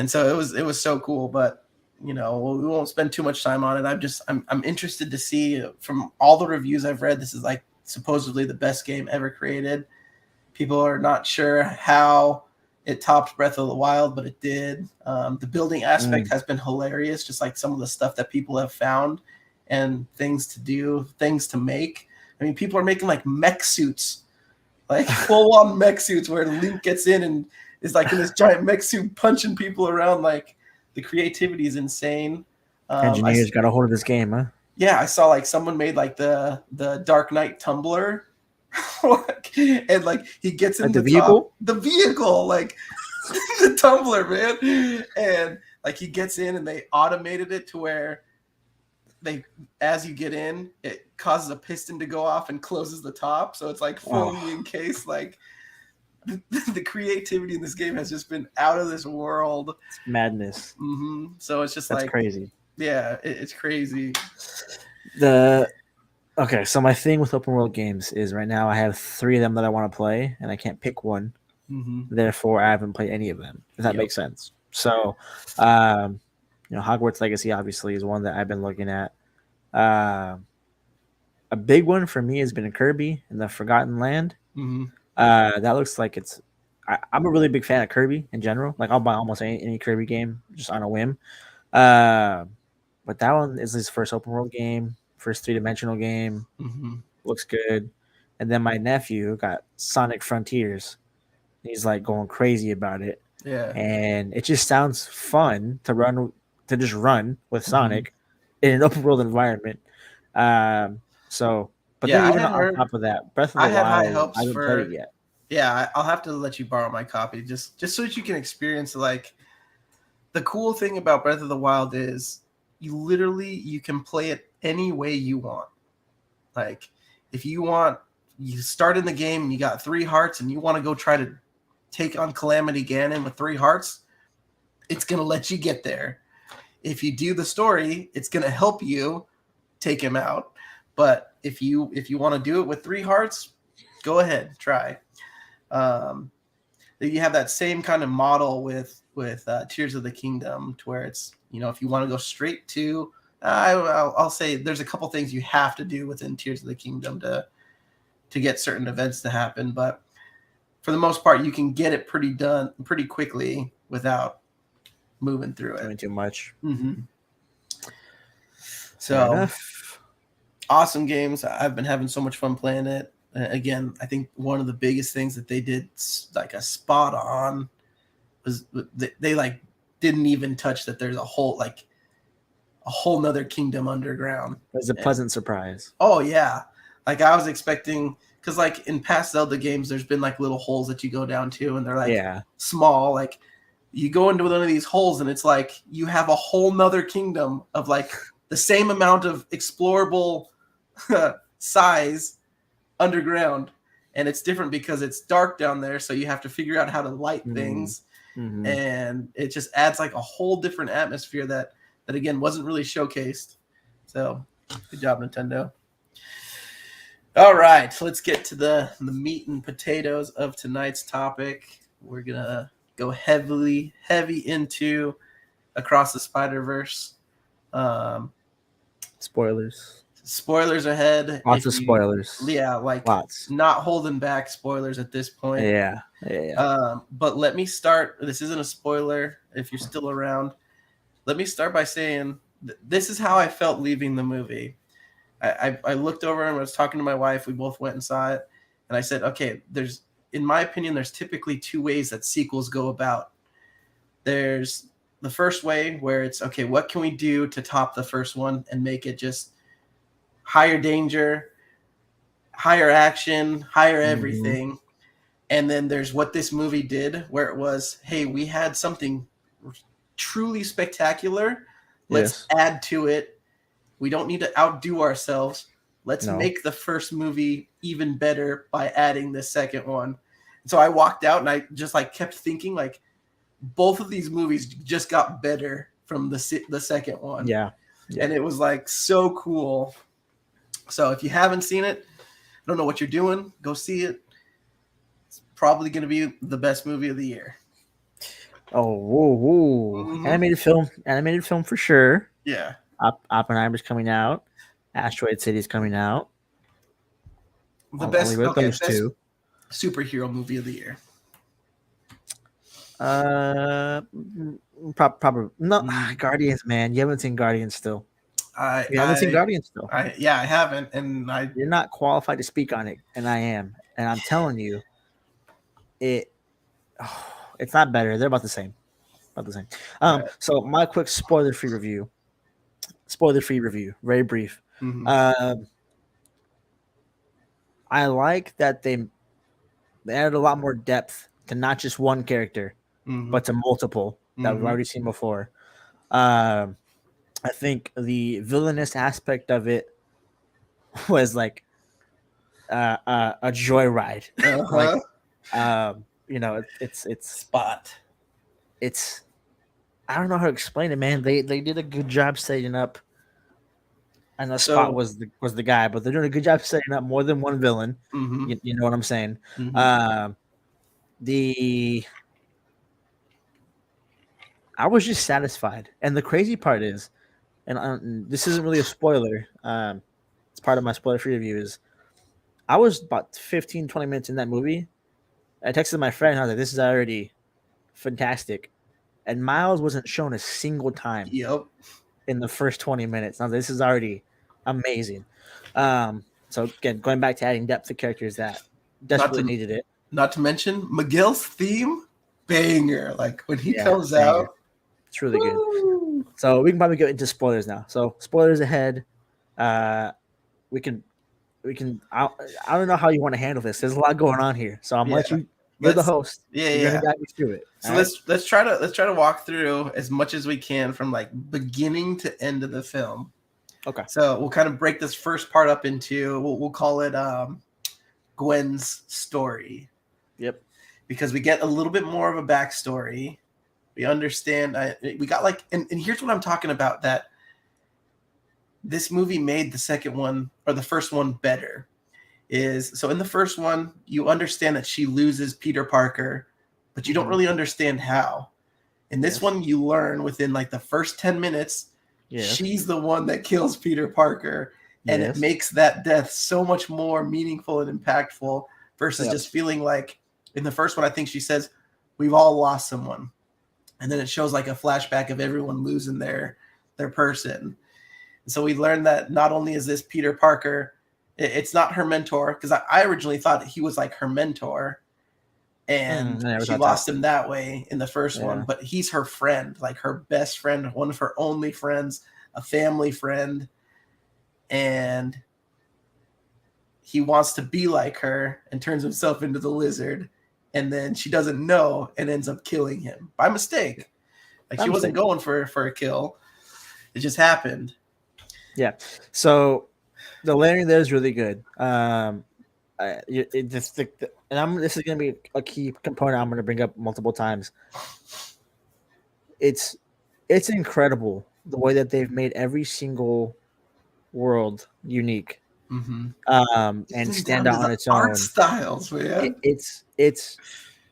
A: so it was so cool, but we won't spend too much time on it. I'm interested to see from all the reviews I've read, this is like supposedly the best game ever created. People are not sure how it topped Breath of the Wild, but it did. The building aspect has been hilarious, just like some of the stuff that people have found and things to do, things to make. I mean, people are making like mech suits, like full-on mech suits where Link gets in and is like in this giant mech suit punching people around. Like the creativity is insane.
B: Engineers got a hold of this game, huh?
A: Yeah, I saw like someone made like the Dark Knight tumbler, and like he gets in
B: the vehicle,
A: like the tumbler, man, and like he gets in and they automated it to where as you get in, it causes a piston to go off and closes the top, so it's like fully encased. Like the creativity in this game has just been out of this world.
B: It's madness.
A: So it's just
B: that's crazy.
A: Yeah, it's crazy.
B: Okay, so my thing with open world games is right now I have 3 of them that I want to play, and I can't pick one. Therefore, I haven't played any of them. If that makes sense. So, Hogwarts Legacy obviously is one that I've been looking at. A big one for me has been Kirby and the Forgotten Land. That looks like it's. I'm a really big fan of Kirby in general. Like I'll buy almost any Kirby game just on a whim. But that one is his first open world game, first 3-dimensional game. Looks good. And then my nephew got Sonic Frontiers. He's like going crazy about it.
A: Yeah.
B: And it just sounds fun to just run with Sonic in an open world environment. Then even on top of that, Breath of the Wild,
A: high hopes
B: I haven't played it yet.
A: Yeah, I'll have to let you borrow my copy just so that you can experience like the cool thing about Breath of the Wild is you can play it any way you want. Like if you start in the game and you got 3 hearts and you want to go try to take on Calamity Ganon with 3 hearts, it's going to let you get there. If you do the story, it's going to help you take him out. But if you want to do it with 3 hearts, go ahead, try. You have that same kind of model with Tears of the Kingdom, to where it's if you want to go straight to, I'll say there's a couple things you have to do within Tears of the Kingdom to get certain events to happen, but for the most part, you can get it pretty quickly without moving through it.
B: Doing too much.
A: So awesome games. I've been having so much fun playing it. Again, I think one of the biggest things that they did like a spot on was they like didn't even touch that there's a whole nother kingdom underground.
B: It was a pleasant surprise.
A: Oh yeah. Like I was expecting, because like in past Zelda games, there's been like little holes that you go down to and they're like small. Like you go into one of these holes and it's like you have a whole nother kingdom of like the same amount of explorable size underground. and it's different because it's dark down there, so you have to figure out how to light things,
B: Mm-hmm.
A: and it just adds like a whole different atmosphere that again wasn't really showcased. So good job, Nintendo. All right, so let's get to the meat and potatoes of tonight's topic. We're gonna go heavy into Across the Spider-Verse.
B: Spoilers.
A: Spoilers ahead.
B: Lots of spoilers.
A: Yeah, like
B: Lots.
A: not holding back spoilers at this point.
B: Yeah.
A: But let me start. This isn't a spoiler if you're still around. Let me start by saying this is how I felt leaving the movie. I looked over and I was talking to my wife. We both went and saw it, and I said, "Okay, in my opinion, there's typically two ways that sequels go about. There's the first way where it's okay, what can we do to top the first one and make it just higher danger, higher action, higher everything." And then there's what this movie did, where it was, hey, we had something truly spectacular. Let's add to it. We don't need to outdo ourselves. Let's make the first movie even better by adding the second one. So I walked out and I just like kept thinking like both of these movies just got better from the second one.
B: Yeah.
A: And it was like so cool. So if you haven't seen it, I don't know what you're doing. Go see it. It's probably going to be the best movie of the year.
B: Oh, whoa. Mm-hmm. Animated film for sure.
A: Yeah.
B: Oppenheimer's coming out. Asteroid City's coming out.
A: The best superhero movie of the year.
B: Probably not. Guardians, man. You haven't seen Guardians still.
A: I haven't, and
B: you're not qualified to speak on it, and I am, and I'm telling you, it's not better. They're about the same. Right. So my quick spoiler-free review, very brief.
A: Mm-hmm.
B: I like that they added a lot more depth to not just one character, but to multiple that we've already seen before. I think the villainous aspect of it was like a joyride.
A: Uh-huh.
B: Like, it's
A: Spot.
B: It's I don't know how to explain it, man. They did a good job setting up. I know Spot was the guy, but they're doing a good job setting up more than one villain.
A: Mm-hmm.
B: You know what I'm saying?
A: Mm-hmm.
B: I was just satisfied, and the crazy part is, and this isn't really a spoiler. It's part of my spoiler-free review. Is I was about 15, 20 minutes in that movie. I texted my friend. And I was like, "This is already fantastic," and Miles wasn't shown a single time.
A: Yep.
B: In the first 20 minutes. Now this is already amazing. So again, going back to adding depth to characters that desperately needed it.
A: Not to mention Miguel's theme, banger. Like when he comes out,
B: it's really good. So we can probably get into spoilers now. So spoilers ahead. We can. I don't know how you want to handle this. There's a lot going on here, so I'm gonna let you. You're the host. You're gonna guide me through it.
A: So let's try to walk through as much as we can from like beginning to end of the film.
B: Okay.
A: So we'll kind of break this first part up into we'll call it Gwen's story.
B: Yep.
A: Because we get a little bit more of a backstory. We understand. We got like, and here's what I'm talking about. That this movie made the second one or the first one better. So in the first one, you understand that she loses Peter Parker, but you don't really understand how. In this one, you learn within like the first 10 minutes, she's the one that kills Peter Parker. And it makes that death so much more meaningful and impactful versus just feeling like in the first one, I think she says, we've all lost someone. And then it shows like a flashback of everyone losing their person. And so we learned that not only is this Peter Parker, it's not her mentor, because I originally thought he was like her mentor, and she lost him that way in the first one. But he's her friend, like her best friend, one of her only friends, a family friend, and he wants to be like her and turns himself into the Lizard, and then she doesn't know and ends up killing him by mistake. Like she wasn't going for a kill; it just happened.
B: Yeah. So the layering there is really good. it just and this is going to be a key component I'm going to bring up multiple times. It's incredible the way that they've made every single world unique,
A: Mm-hmm.
B: and
A: Even
B: stand
A: down to
B: out on
A: the
B: its
A: art
B: own.
A: styles, man.
B: It's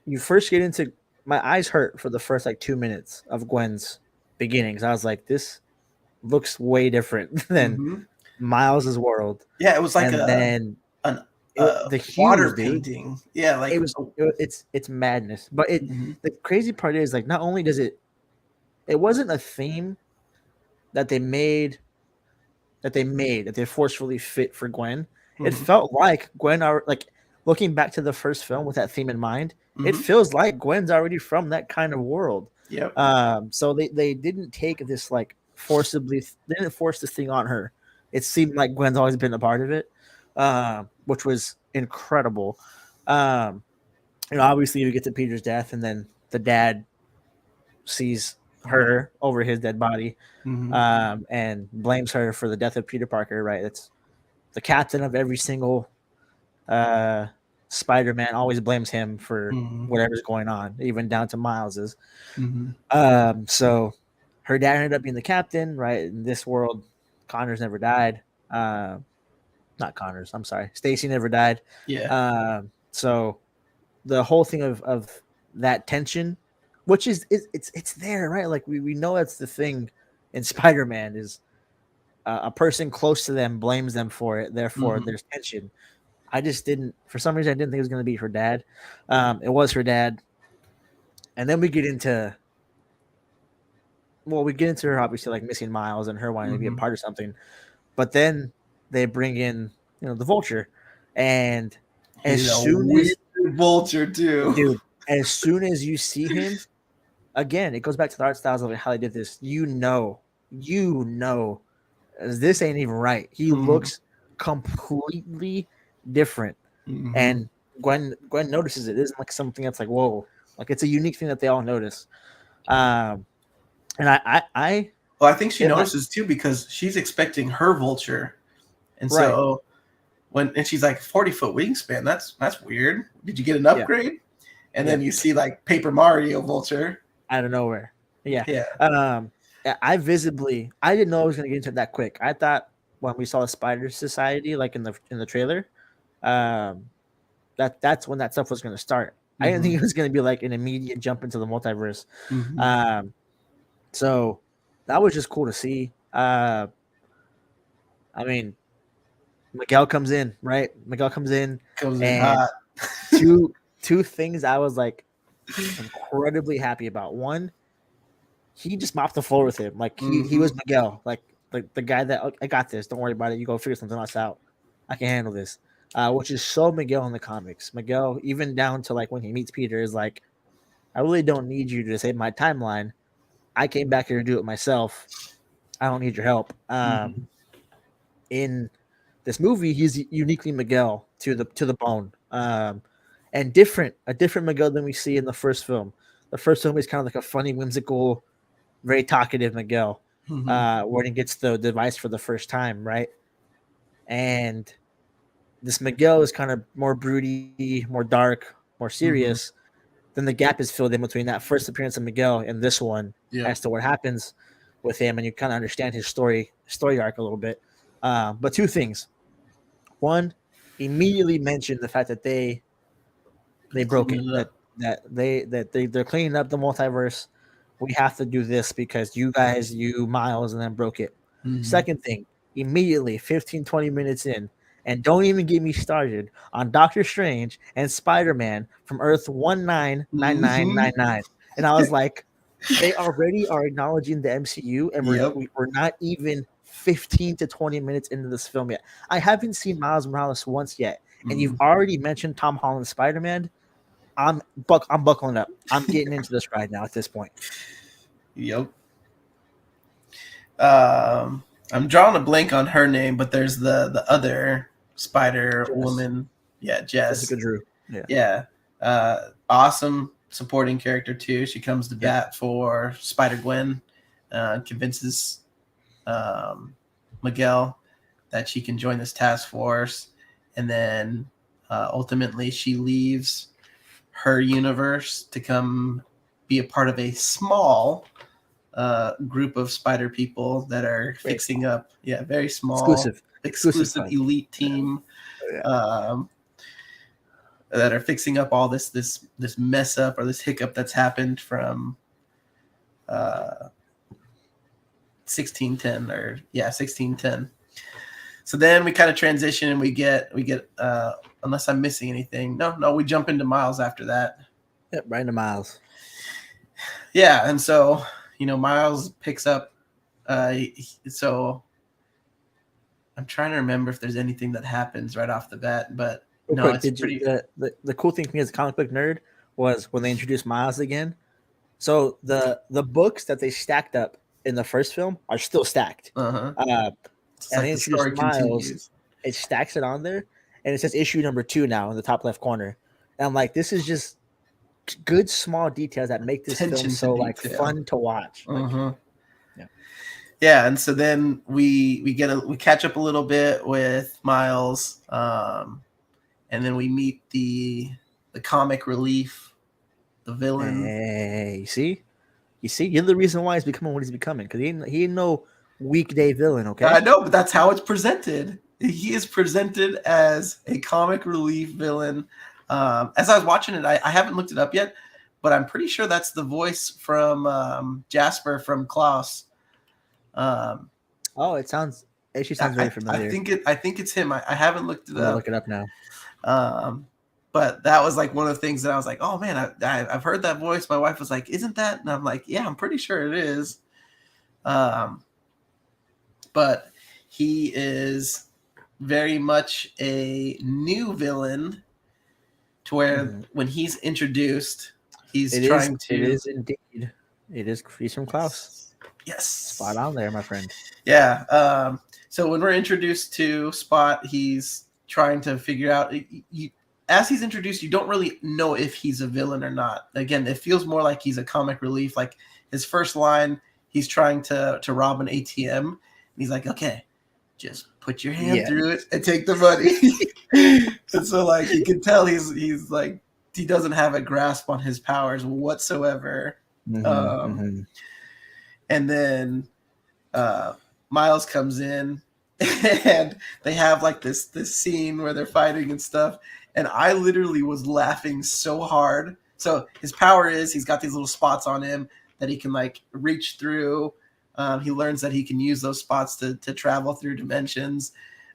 B: you first get into my eyes hurt for the first like 2 minutes of Gwen's beginnings. I was like, this looks way different than
A: Mm-hmm.
B: Miles's world,
A: Yeah, it was like
B: and then
A: an
B: the hues,
A: water
B: dude.
A: painting. Yeah, like
B: It's madness. But
A: mm-hmm.
B: the crazy part is like not only does it wasn't a theme that they forcefully fit for Gwen. It
A: Mm-hmm.
B: felt like Gwen are like looking back to the first film with that theme in mind. It
A: Mm-hmm.
B: feels like Gwen's already from that kind of world.
A: Yep.
B: So they didn't take this like forcibly. They didn't force this thing on her. It seemed like Gwen's always been a part of it, which was incredible. Um, obviously you get to Peter's death, and then the dad sees her over his dead body,
A: Mm-hmm.
B: and blames her for the death of Peter Parker. Right? It's the captain of every single uh, Spider-Man always blames him for
A: Mm-hmm.
B: whatever's going on, even down to Miles's.
A: Mm-hmm.
B: So her dad ended up being the captain, right? In this world, Connors never died. Not Connors, I'm sorry. Stacy never died.
A: Yeah.
B: So the whole thing of that tension, which is it's there, right? Like we know that's the thing in Spider-Man is a person close to them blames them for it. Therefore,
A: Mm-hmm.
B: there's tension. I just didn't, for some reason, I didn't think it was going to be her dad. It was her dad. And then we get into her obviously like missing Miles and her wanting to be a
A: Mm-hmm.
B: part of something. But then they bring in, the Vulture. And as
A: He's a
B: soon
A: weird
B: as,
A: vulture too.
B: dude, as soon as you see him, again, it goes back to the art styles of how they did this. This ain't even right. He
A: Mm-hmm.
B: looks completely different.
A: Mm-hmm.
B: And Gwen notices it. It isn't like something that's like, whoa. Like it's a unique thing that they all notice. And I
A: Well, I think she
B: in my
A: notices too because she's expecting her vulture, and
B: right.
A: so and she's like 40-foot wingspan. That's weird. Did you get an
B: Yeah.
A: upgrade? And
B: Yeah.
A: then you see like Paper Mario vulture
B: Out of nowhere. Yeah.
A: Yeah.
B: I didn't know I was gonna get into it that quick. I thought when we saw the Spider Society, like in the trailer, um, that's when that stuff was gonna start. I didn't think it was gonna be like an immediate jump into the multiverse.
A: Mm-hmm.
B: So that was just cool to see. I mean, Miguel comes in, right? Miguel comes in,
A: Comes in
B: and
A: hot.
B: two things I was like incredibly happy about. One, he just mopped the floor with him. Like he was Miguel, like the guy that I got this. Don't worry about it. You go figure something else out. I can handle this. Which is so Miguel in the comics. Miguel, even down to like when he meets Peter, is like, I really don't need you to save my timeline. I came back here to do it myself. I don't need your help.
A: Mm-hmm.
B: In this movie, he's uniquely Miguel to the bone, and a different Miguel than we see in the first film. The first film is kind of like a funny, whimsical, very talkative Miguel,
A: Mm-hmm.
B: when he gets the device for the first time, right? And this Miguel is kind of more broody, more dark, more
A: Mm-hmm.
B: serious. Then the gap is filled in between that first appearance of Miguel and this one
A: Yep.
B: as to what happens with him, and you kind of understand his story arc a little bit. But two things. One, immediately mentioned the fact that they broke it.
A: Cleaning it up.
B: They're cleaning up the multiverse. We have to do this because you guys, you Miles, and then broke it.
A: Mm-hmm.
B: Second thing, immediately 15, 20 minutes in, and don't even get me started on Doctor Strange and Spider-Man from Earth 199999. And I was like, they already are acknowledging the MCU, and
A: Yep.
B: we're not even 15 to 20 minutes into this film yet. I haven't seen Miles Morales once yet, and you've already mentioned Tom Holland's Spider-Man. I'm buckling up. I'm getting into this right now at this point.
A: Yep. I'm drawing a blank on her name, but there's the other Spider Woman. Yeah, Jess.
B: Jessica Drew.
A: Yeah. Awesome supporting character too. She comes to bat for Spider Gwen, convinces Miguel that she can join this task force, and then ultimately she leaves her universe to come be a part of a small group of spider people that are
B: Very
A: fixing up. Yeah, very small,
B: exclusive
A: exclusive
B: club.
A: elite team.
B: Yeah.
A: Um, that are fixing up all this mess up or this hiccup that's happened from 1610 or 1610. So then we kind of transition and we get unless I'm missing anything. No, we jump into Miles after that.
B: Yep, right into Miles.
A: Yeah, and so Miles picks up. So I'm trying to remember if there's anything that happens right off the bat, but
B: Real
A: no,
B: quick,
A: it's
B: did you
A: pretty.
B: the cool thing for me as a comic book nerd was when they introduced Miles again. So the books that they stacked up in the first film are still stacked.
A: Uh-huh. It's
B: And
A: like
B: they
A: the
B: introduced
A: story
B: Miles,
A: continues.
B: it stacks it on there, and it says issue number 2 now in the top left corner. And I'm like, this is just good small details that make this film
A: Attention to
B: so like
A: detail.
B: fun to watch.
A: Uh-huh.
B: Yeah.
A: Yeah, and so then we catch up a little bit with Miles, and then we meet the comic relief, the villain.
B: Hey, you see, you're the reason why he's becoming what he's becoming because he ain't no weekday villain.
A: I
B: Okay.
A: know, but that's how it's presented. He is presented as a comic relief villain. As I was watching it, I haven't looked it up yet, but I'm pretty sure that's the voice from Jasper from Klaus. Um,
B: Oh, it actually sounds very familiar.
A: I think it's him. I haven't looked it
B: I'm gonna
A: up.
B: look it up now.
A: But that was like one of the things that I was like, oh man, I've heard that voice. My wife was like, isn't that? And I'm like, yeah, I'm pretty sure it is. But he is very much a new villain to where when he's introduced, he's
B: It
A: trying to.
B: is indeed. It is He's from Klaus.
A: Yes.
B: Spot on there, my friend.
A: Yeah. So when we're introduced to Spot, he's trying to figure out. As he's introduced, you don't really know if he's a villain or not. Again, it feels more like he's a comic relief. Like his first line, he's trying to rob an ATM. And he's like, okay, just put your hand through it and take the money. And so like you can tell he's like he doesn't have a grasp on his powers whatsoever. And then Miles comes in and they have like this scene where they're fighting and stuff. And I literally was laughing so hard. So his power is he's got these little spots on him that he can like reach through. He learns that he can use those spots to travel through dimensions.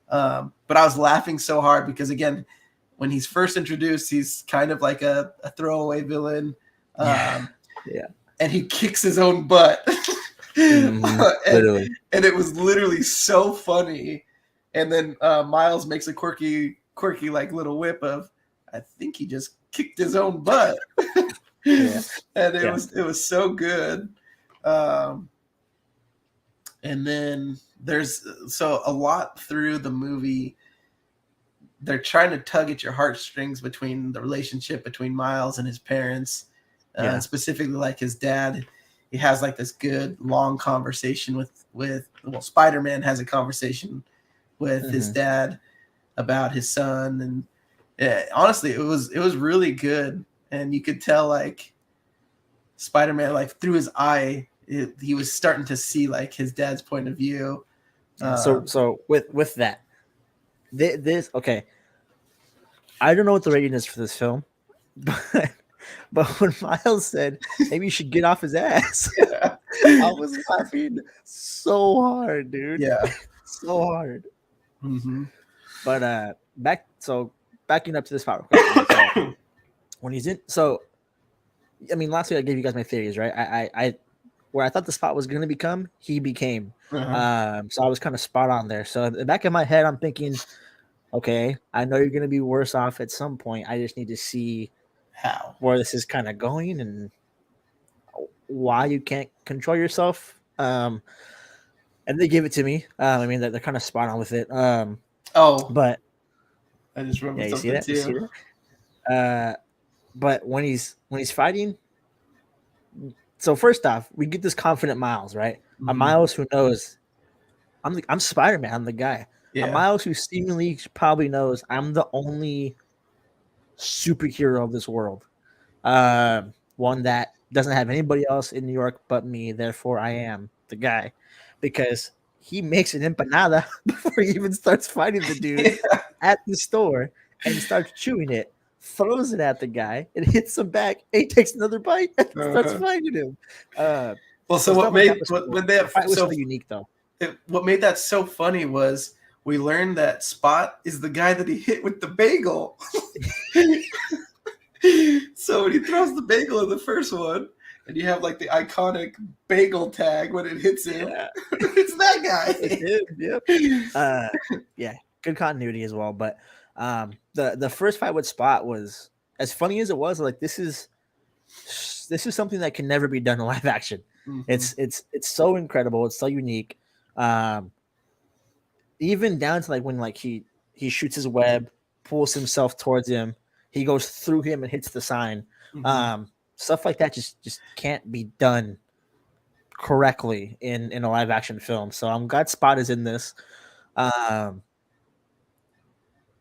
A: But I was laughing so hard because, again, when he's first introduced, he's kind of like a throwaway villain.
B: Yeah.
A: And he kicks his own butt.
B: Literally.
A: And it was literally so funny. And then Miles makes a quirky like little whip of, I think he just kicked his own butt. And it was so good. And then there's a lot through the movie. They're trying to tug at your heartstrings between the relationship between Miles and his parents, specifically like his dad. He has like this good long conversation with Spider-Man has a conversation with his dad about his son, and honestly, it was really good, and you could tell like Spider-Man like through his eye. He was starting to see like his dad's point of view.
B: So with that, this okay. I don't know what the rating is for this film, but when Miles said maybe you should get off his ass, I was laughing so hard, dude.
A: Yeah,
B: so hard.
A: Mm-hmm.
B: But backing up to this part, when he's in, I mean, last week I gave you guys my theories, right? I where I thought the Spot was going to become, he became. So I was kind of spot on there. So in the back of my head, I'm thinking, okay, I know you're going to be worse off at some point. I just need to see where this is kind of going and why you can't control yourself. And they give it to me. I mean, they're kind of spot on with it. But
A: I just remember
B: you
A: something
B: see
A: too.
B: You see that? But when he's fighting, so first off, we get this confident Miles, right? Mm-hmm. A Miles who knows I'm Spider-Man, I'm the guy. Yeah. A Miles who seemingly probably knows I'm the only superhero of this world. One that doesn't have anybody else in New York but me. Therefore, I am the guy, because he makes an empanada before he even starts fighting the dude
A: Yeah.
B: at the store and starts chewing it, throws it at the guy, and hits him back. And he takes another bite and starts
A: Uh-huh.
B: fighting him. Uh,
A: Well,
B: so
A: so what
B: stuff like that
A: made
B: was
A: what
B: cool.
A: when they
B: The fight was
A: so
B: so unique, though.
A: what made that so funny was we learned that Spot is the guy that he hit with the bagel. So when he throws the bagel in the first one, and you have like the iconic bagel tag when it hits him,
B: Yeah,
A: it's that
B: it
A: guy.
B: did. Yep. Uh, yeah, good continuity as well. But the first fight with Spot was as funny as it was. Like this is something that can never be done in live action.
A: Mhm.
B: It's so incredible. It's so unique. Um, even down to like when like he shoots his web, pulls himself towards him, he goes through him and hits the sign.
A: Mhm.
B: Stuff like that just can't be done correctly in a live action film. So I'm glad Spot is in this. Um,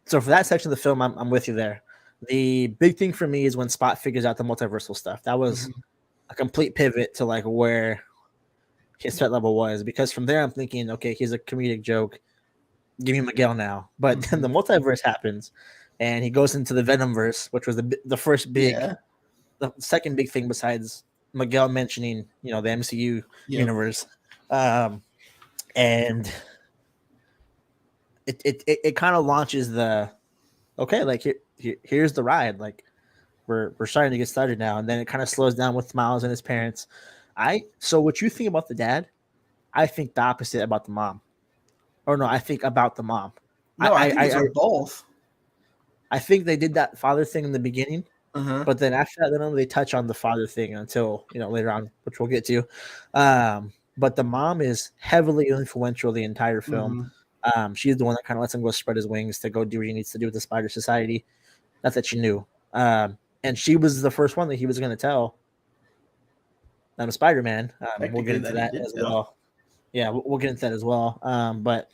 B: so for that section of the film, I'm with you there. The big thing for me is when Spot figures out the multiversal stuff. That was
A: Mhm.
B: a complete pivot to like where his threat level was, because from there I'm thinking, okay, he's a comedic joke. Give me Miguel now. But then the
A: Mhm.
B: multiverse happens, and he goes into the Venomverse, which was the first big,
A: Yeah.
B: the second big thing besides Miguel mentioning the MCU
A: Yep.
B: universe, and it kind of launches the okay, like here's the ride, like we're starting to get started now, and then it kind of slows down with Miles and his parents. So what you think about the dad? I think the opposite about the mom. Or no, I think about the mom. I
A: No, I
B: I
A: think it's
B: I, I
A: with both.
B: I think they did that father thing in the beginning,
A: Uh-huh.
B: but then after that, they don't really touch on the father thing until later on, which we'll get to. But the mom is heavily influential the entire film.
A: Mhm.
B: She's the one that kind of lets him go spread his wings to go do what he needs to do with the Spider Society. Not that she knew. And she was the first one that he was going to tell I'm a Spider Man. We'll get
A: Technically,
B: into
A: that he
B: that
A: did
B: as
A: tell.
B: well. Yeah, we'll get into that as well. But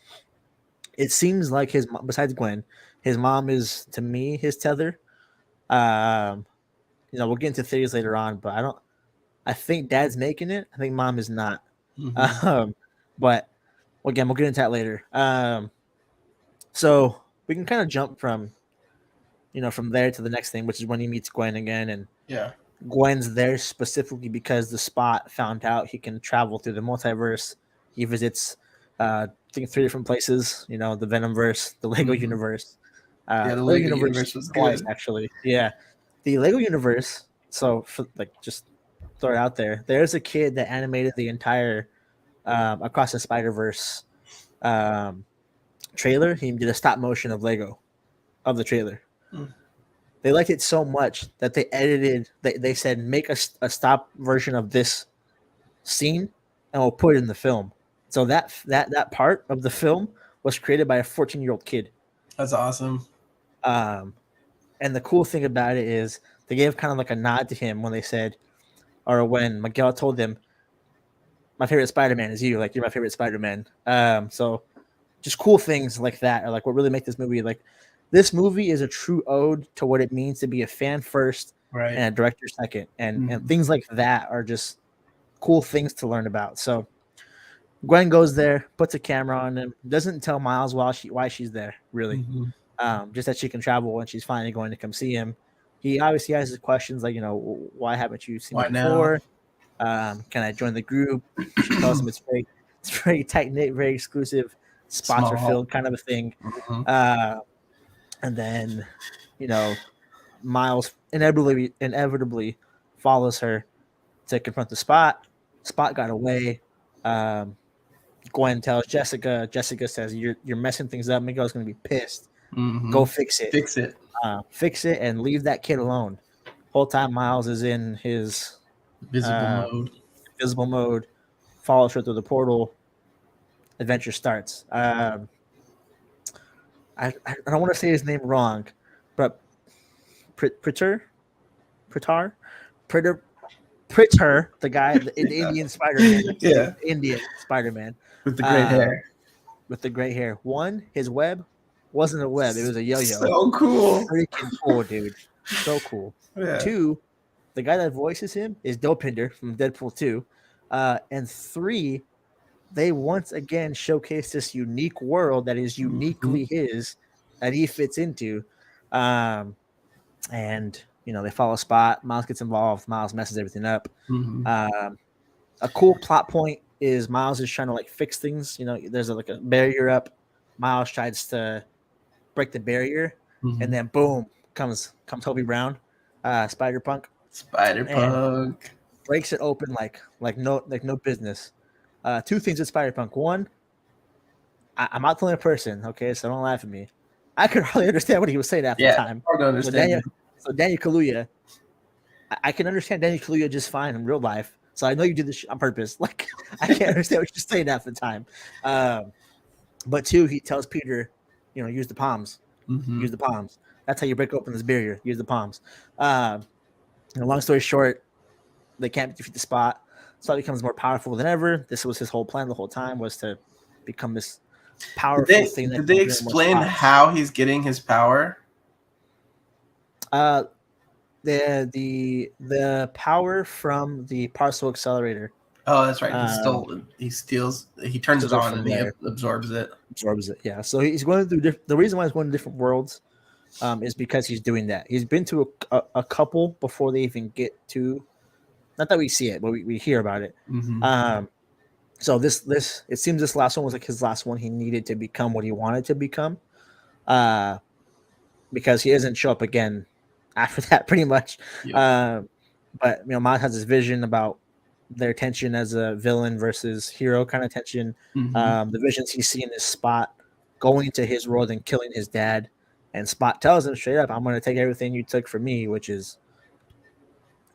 B: it seems like besides Gwen, his mom is to me his tether. Um, we'll get into theories later on, but I don't. I think Dad's making it. I think Mom is not.
A: Mhm.
B: Um, but again, we'll get into that later. So we can kind of jump from there to the next thing, which is when he meets Gwen again, and
A: Yeah.
B: Gwen's there specifically because the Spot found out he can travel through the multiverse. He visits, I think, three different places. The Venomverse, the Lego
A: Mhm.
B: universe,
A: Yeah, the
B: Lego
A: Lego
B: universe
A: universe was
B: twice
A: good.
B: actually. Yeah, the Lego universe. So for like just throw it out there. There's a kid that animated the entire Across the Spider Verse um, trailer. He did a stop motion of Lego of the trailer.
A: Mm.
B: They liked it so much that they edited. They said make a stop version of this scene, and we'll put it in the film. So that part of the film was created by a 14-year-old kid.
A: That's awesome.
B: Um, and the cool thing about it is they gave kind of like a nod to him when they said, or when Miguel told them, "My favorite Spider-Man is you. Like you're my favorite Spider-Man." So just cool things like that are like what really make this movie like. This movie is a true ode to what it means to be a fan first
A: Right.
B: and a director second, and
A: Mhm.
B: things like that are just cool things to learn about. So Gwen goes there, puts a camera on him, doesn't tell Miles why she's there, really.
A: Mhm.
B: Just that she can travel when she's finally going to come see him. He obviously has his questions like, why haven't you seen me
A: Why now?
B: before? Can I join the group? She tells him it's very tight knit, very exclusive. Spots are
A: Small.
B: filled, kind of a thing.
A: Mhm.
B: Uh, and then, you know, Miles inevitably follows her to confront the Spot. Spot got away. Um, Gwen tells Jessica. Jessica says, "You're messing things up. Miguel's gonna be pissed. Go
A: Mhm.
B: fix it.
A: Fix it.
B: Fix it, and leave that kid alone." Whole time Miles is in his
A: Visible
B: uh,
A: mode.
B: visible mode. Follows her through the portal. Adventure starts. I don't want to say his name wrong, but Pritter, Pritar, Pritter, Pritter, the guy, the
A: Yeah.
B: Indian Spider-Man,
A: Yeah.
B: Indian Spider-Man,
A: With the great
B: uh,
A: hair.
B: with the gray hair. One, his web. wasn't a web; it was a yo-yo.
A: So cool.
B: Freaking cool, dude. So cool.
A: Yeah.
B: 2, the guy that voices him is Dopinder from Deadpool 2. And 3, they once again showcase this unique world that is
A: Mhm.
B: uniquely his that he fits into. Um, and they follow Spot. Miles gets involved. Miles messes everything up.
A: Mhm.
B: Um, a cool plot point is Miles is trying to fix things. There's like a barrier up. Miles tries to break the barrier, and
A: Mhm.
B: then boom comes Toby Brown, Spider Punk,
A: Spider
B: and
A: Punk.
B: breaks it open like no business. 2 things with Spider Punk. One, I'm not the only person, okay, so don't laugh at me. I could hardly understand what he was saying half the
A: Yeah,
B: time.
A: hard to
B: So
A: understand.
B: Daniel, so Daniel Kaluuya, I can understand Daniel Kaluuya just fine in real life. So I know you did this on purpose. Like I can't understand what you're saying half the time. But 2, he tells Peter, use the palms,
A: Mm-hmm.
B: use the palms. That's how you break open this barrier. Use the palms. Long story short, they can't defeat the Spot. Spot becomes more powerful than ever. This was his whole plan the whole time, was to become this
A: Did
B: powerful
A: they
B: thing that
A: did
B: can
A: they
B: bring more
A: explain
B: spots.
A: how he's getting his power?
B: Uh, the power from the parcel accelerator
A: Oh, that's right.
B: um,
A: He steals. He turns it
B: steals it
A: on
B: from
A: and he
B: there,
A: absorbs it.
B: absorbs it. Yeah, so he's going through the reason why he's going to different worlds is because he's doing that. He's been to a couple before they even get to. Not that we see it, but we hear about it.
A: Mm-hmm.
B: Um, so this it seems this last one was like his last one. He needed to become what he wanted to become, uh, because he doesn't show up again after that, pretty much.
A: Yep.
B: Uh, but Miles has this vision about their tension as a villain versus hero kind of tension.
A: Mm-hmm.
B: The visions he's seeing is Spot going to his world and killing his dad, and Spot tells him straight up, "I'm going to take everything you took from me, which is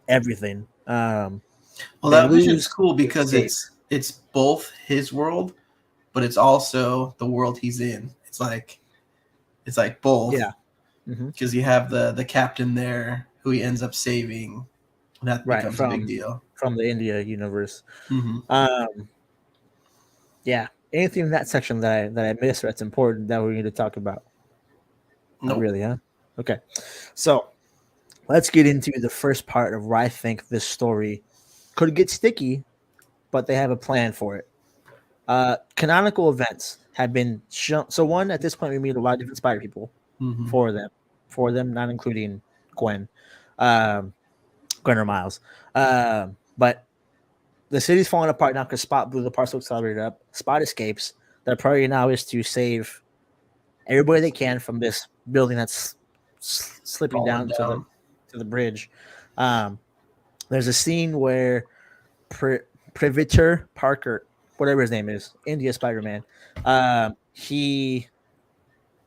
B: everything."
A: Well,
B: They
A: that vision's
B: lose,
A: cool
B: they
A: because
B: escape.
A: it's both his world, but it's also the world he's in. It's like both
B: Yeah. Mm-hmm.
A: because you have the captain there who he ends up saving. And that
B: Right,
A: becomes a big
B: from
A: deal.
B: the India universe.
A: Mm-hmm.
B: Um, yeah. Anything in that section that I missed that's important that we need to talk about? Not
A: Nope.
B: really, huh? Okay. So let's get into the first part of where I think this story could get sticky, but they have a plan for it. Canonical events have been shown. So one, at this point, we meet a lot of different spider people.
A: Mm-hmm.
B: For them, not including Gwen, um, Gwen or Miles. But the city's falling apart now because Spot blew the parcel accelerator up. Spot escapes. Their priority now is to save everybody they can from this building that's slipping
A: Falling
B: down
A: down.
B: to the bridge. Um, there's a scene where Privateer Parker, whatever his name is, India Spider-Man, he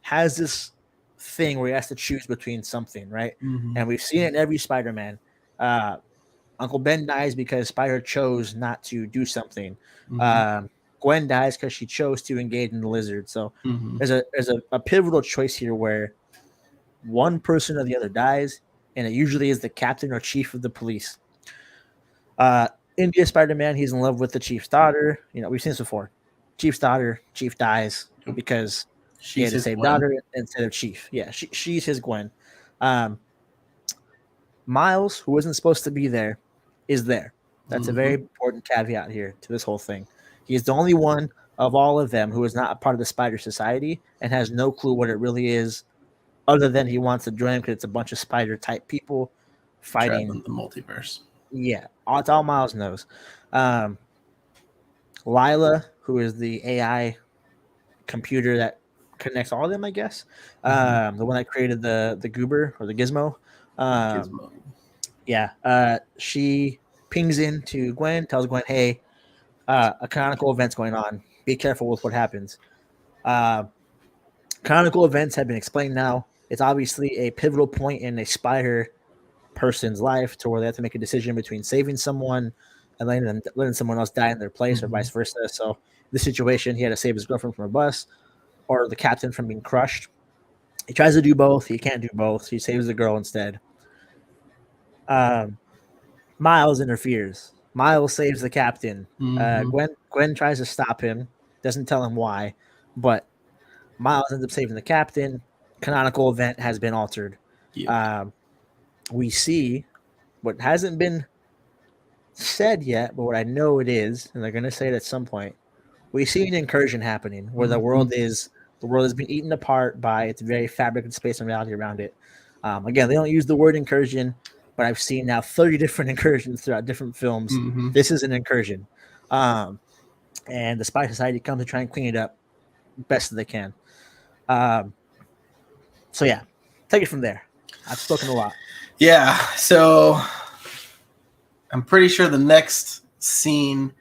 B: has this thing where he has to choose between something, right?
A: Mm-hmm.
B: And we've seen it in every Spider-Man. Uh, Uncle Ben dies because Spider chose not to do something.
A: Mm-hmm.
B: Um, Gwen dies because she chose to engage in the lizard. So
A: Mm-hmm.
B: there's a pivotal choice here where one person or the other dies, and it usually is the captain or chief of the police. Uh, India Spider-Man, he's in love with the chief's daughter. We've seen this before. Chief's daughter, chief dies
A: Yep.
B: because he
A: She's
B: had to
A: his
B: save
A: Gwen.
B: daughter instead of chief. Yeah, she's his Gwen. Um, Miles, who wasn't supposed to be there, is there. That's a very
A: Mm-hmm.
B: important caveat here to this whole thing. He is the only one of all of them who is not a part of the Spider Society and has no clue what it really is, other than he wants to join because it's a bunch of spider type people fighting.
A: Traveling the multiverse.
B: Yeah, that's all Miles knows. Um, Lila, who is the AI computer that connects all of them, I guess,
A: Mm-hmm.
B: the one that created the Goober or the Gizmo. Um,
A: Gizmo.
B: yeah, she pings in to Gwen, tells Gwen, "Hey, a canonical event's going on. Be careful with what happens." Uh, Canonical events have been explained now. It's obviously a pivotal point in a spider person's life to where they have to make a decision between saving someone and letting someone else die in their place, or
A: Mm-hmm.
B: vice versa. So, in this situation, he had to save his girlfriend from a bus or the captain from being crushed. He tries to do both. He can't do both. He saves the girl instead. Um, Miles interferes. Miles saves the captain.
A: Mm-hmm.
B: Gwen tries to stop him. Doesn't tell him why, but Miles ends up saving the captain. Canonical event has been altered.
A: Yep.
B: Um, we see what hasn't been said yet, but what I know it is, and they're going to say it at some point. We see an incursion happening where
A: Mhm.
B: the world has been eaten apart by its very fabric and space and reality around it. Again, they don't use the word incursion, but I've seen now 30 different incursions throughout different films.
A: Mhm.
B: This is an incursion. Um, and the Spy Society comes to try and clean it up best as they can. Um, so yeah, take it from there. I've spoken a lot.
A: Yeah. So I'm pretty sure the next scene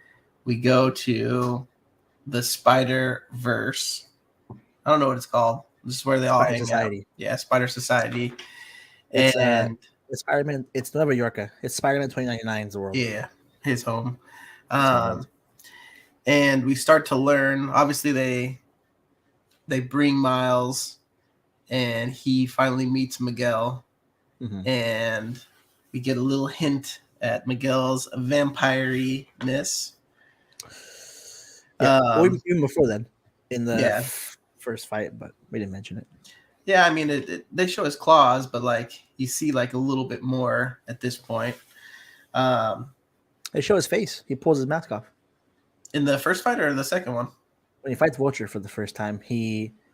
A: we go to the Spider-Verse. I don't know what it's called. This is where they all
B: Spy
A: hang out.
B: Society.
A: Yeah, Spider Society.
B: It's
A: And
B: it's Spider-Man. It's Nueva Yorka. It's Spider-Man 2099's the world.
A: yeah, his home.
B: His home world.
A: And we start to learn. Obviously, they bring Miles, and he finally meets Miguel,
B: Mm-hmm.
A: and we get a little hint at Miguel's vampire-ness.
B: Yeah, well, even before then, in the
A: Yeah,
B: first fight, but we didn't mention it.
A: yeah. I mean, they show his claws, but like you see like a little bit more at this point.
B: They show his face. He pulls his mask off
A: In the first fight or the second one?
B: when he fights Vulture for the first time.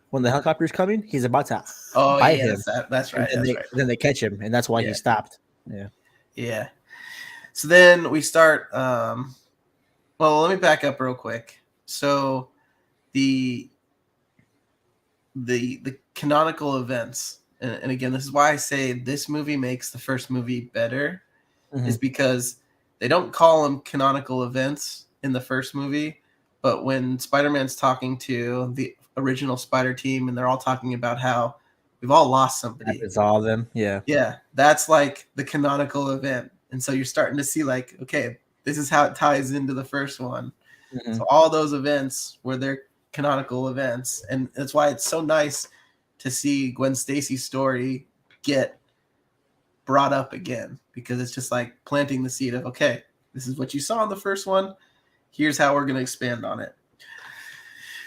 B: When the helicopter's coming, he's about to
A: Oh
B: bite
A: yeah,
B: him,
A: that's right.
B: and
A: That's right.
B: then they catch him, and that's why
A: Yeah,
B: he stopped. Yeah,
A: yeah. So then we start. Well, let me back up real quick. So the the canonical events, and again, this is why I say this movie makes the first movie better, is because they don't call them canonical events in the first movie, but when Spider-Man's talking to the original Spider team, and they're all talking about how we've all lost somebody.
B: it's all of them. Yeah,
A: Yeah, that's like the canonical event. And so you're starting to see like, okay, this is how it ties into the first one.
B: mm-hmm.
A: So all those events were their canonical events. And that's why it's so nice to see Gwen Stacy's story get brought up again, because it's just like planting the seed of, okay, this is what you saw in the first one. Here's how we're going to expand on it.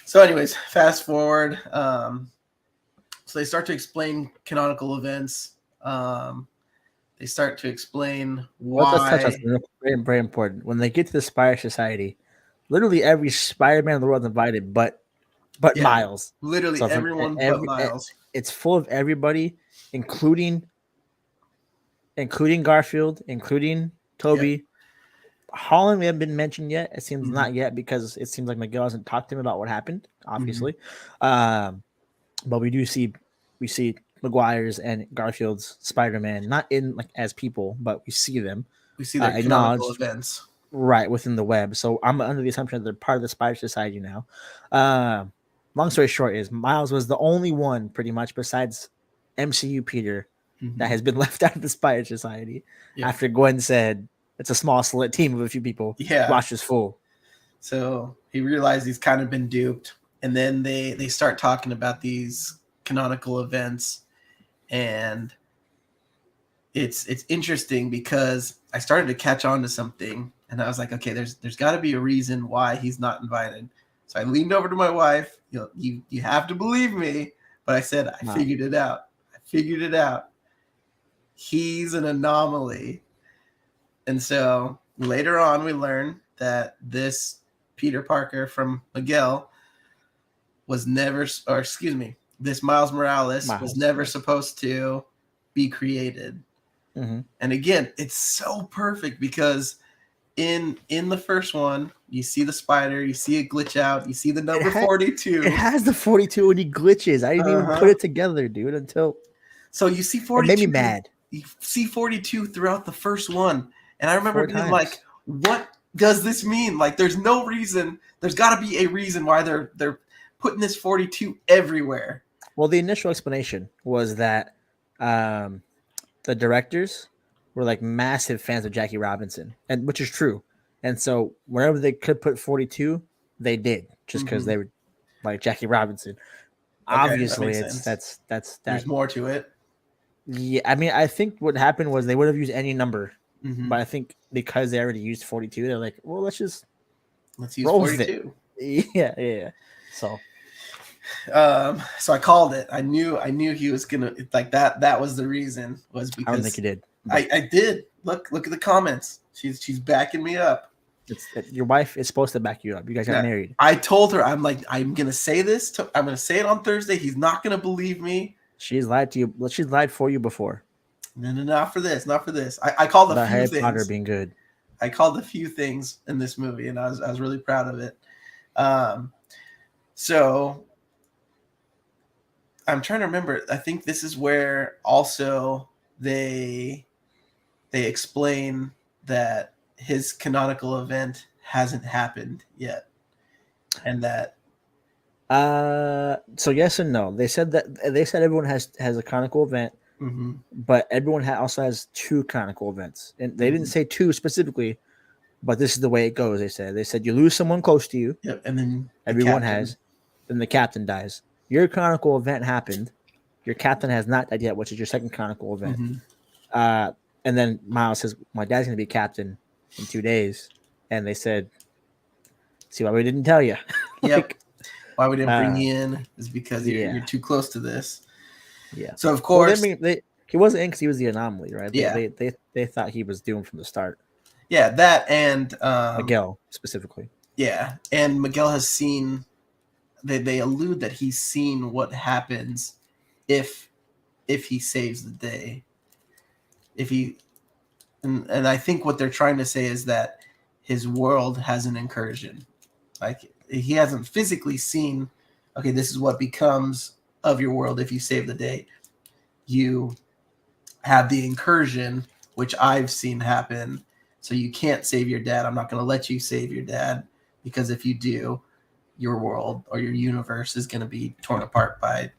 A: So anyways, fast forward. So they start to explain canonical events. They start to explain
B: Let's touch on
A: why.
B: something very, very important. When they get to the Spider Society, literally every Spider-Man in the world is invited, but
A: Yeah,
B: Miles.
A: literally
B: So from
A: everyone but Miles.
B: it's full of everybody, including Garfield, including Toby.
A: Yep.
B: Holland may have been mentioned yet. It seems
A: Mhm.
B: not yet because it seems like Miguel hasn't talked to him about what happened, obviously. But we see Maguire's and Garfield's Spider-Man not in like as people, but we see them
A: We see their canonical
B: acknowledged
A: events.
B: right within the web. So I'm under the assumption that they're part of the Spider Society now. Long story short is Miles was the only one pretty much besides MCU Peter that has been left out of the Spider Society after Gwen said it's a small select team of a few people.
A: Yeah.
B: Roster's full.
A: So he realized he's kind of been duped. And then they start talking about these canonical events. And it's interesting because I started to catch on to something, and I was like, okay, there's got to be a reason why he's not invited. So I leaned over to my wife. You have to believe me, but I said I figured it out. I figured it out. He's an anomaly, and so later on we learn that this Peter Parker from Miguel was never, or excuse me, this Miles Morales was never supposed to be created.
B: Mm-hmm.
A: And again, it's so perfect because in the first one, you see the spider, you see it glitch out, you see the number 42.
B: It has the 42 and he glitches. I didn't even put it together, dude, until
A: so you see 42.
B: It made me mad.
A: You see 42 throughout the first one. And I remember being like, what does this mean? Like, there's no reason. There's got to be a reason why they're putting this 42 everywhere.
B: Well, the initial explanation was that the directors were like massive fans of Jackie Robinson, and which is true. And so wherever they could put 42, they did, just because they were like Jackie Robinson. Okay, obviously, that's
A: There's more to it.
B: Yeah, I mean, I think what happened was they would have used any number, but I think because they already used 42, they're like, well, let's use 42. Yeah. So
A: So I called it. I knew he was gonna like that. That was the reason, was
B: I don't think
A: because
B: you did.
A: I did. Look at the comments. She's backing me up.
B: It's your wife is supposed to back you up. You guys got
A: Yeah.
B: married.
A: I told her, I'm like, I'm gonna say this. I'm gonna say it on Thursday. He's not gonna believe me.
B: She's lied to you. Well, she's lied for you before
A: No, no, not for this. Not for this. I called a
B: about
A: few
B: Harry Potter
A: things.
B: being good.
A: I called a few things in this movie, and I was really proud of it. So I'm trying to remember. I think this is where also they explain that his canonical event hasn't happened yet, and that
B: So yes and no. They said everyone has a canonical event,
A: mhm,
B: but everyone also has two canonical events, and they didn't
A: mhm.
B: say two specifically, but this is the way it goes. They said you lose someone close to you.
A: Yep, and then the
B: Everyone
A: captain.
B: has. Then the captain dies. Your canonical event happened. Your captain has not died yet, which is your second canonical event.
A: Mhm.
B: Uh, and then Miles says, "My dad's going to be captain in 2 days," and they said, "See why we didn't tell you."
A: Yep. Why we didn't bring
B: uh,
A: you in is because you're
B: yeah,
A: too close to this.
B: yeah.
A: So of
B: Well,
A: course,
B: he wasn't in because he was the anomaly, right?
A: yeah,
B: They thought he was doomed from the start.
A: yeah, that and
B: Miguel specifically.
A: yeah, and Miguel has seen. They allude that he's seen what happens if he saves the day. If he and I think what they're trying to say is that his world has an incursion. Like he hasn't physically seen, okay, this is what becomes of your world if you save the day. You have the incursion, which I've seen happen. So you can't save your dad. I'm not going to let you save your dad because if you do, your world or your universe is going to be torn apart by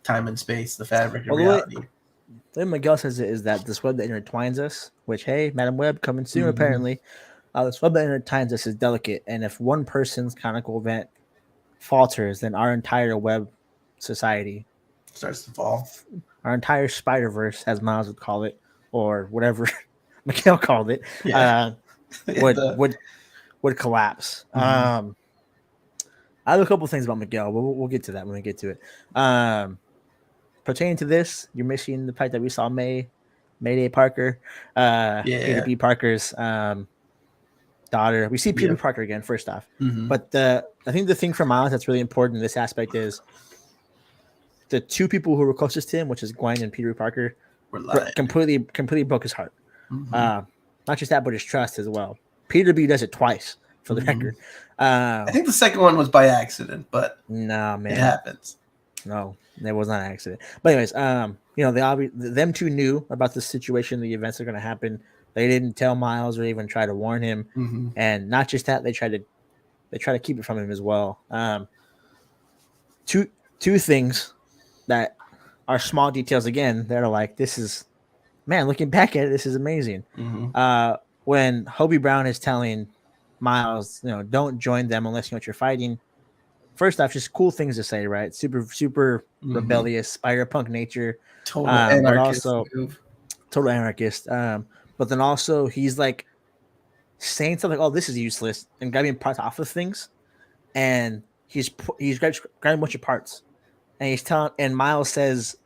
A: time and space, the fabric of
B: Well,
A: reality.
B: the way Miguel says it is that this web that intertwines us, which hey, Madam Web coming soon
A: Mhm.
B: apparently. This web that intertwines us is delicate, and if one person's canonical event falters, then our entire web society,
A: Starts to fall.
B: our entire Spiderverse, as Miles would call it, or whatever Miguel called it,
A: Yeah.
B: would
A: The,
B: would collapse.
A: Mhm.
B: I have a couple things about Miguel, but we'll get to that when we get to it. Pertaining to this, you're missing the fact that we saw Mayday Parker, Peter
A: Yeah.
B: B. Parker's daughter. We see Peter
A: Yep.
B: B. Parker again, first off.
A: Mhm.
B: But I think the thing for Miles that's really important in this aspect is the two people who were closest to him, which is Gwen and Peter B. Parker,
A: We're lying.
B: completely broke his heart.
A: Mhm.
B: Not just that, but his trust as well. Peter B. does it twice, for the
A: Mhm.
B: record.
A: I think the second one was by accident, but
B: Nah,
A: it
B: man.
A: happens.
B: No, it was not an accident. But anyways, them two knew about the situation, the events are going to happen. They didn't tell Miles or even try to warn him,
A: Mhm.
B: and not just that, they try to keep it from him as well. Two things that are small details again. They're like, this is, man, looking back at it, this is amazing.
A: Mhm.
B: When Hobie Brown is telling Miles, don't join them unless you know what you're fighting. First off, just cool things to say, right? Super
A: Mhm.
B: rebellious, spider punk nature,
A: Total
B: but
A: anarchist
B: also
A: move.
B: total anarchist. But then also he's like saying something like, "Oh, this is useless," and grabbing parts off of things, and he's grabbing a bunch of parts, and he's telling. And Miles says,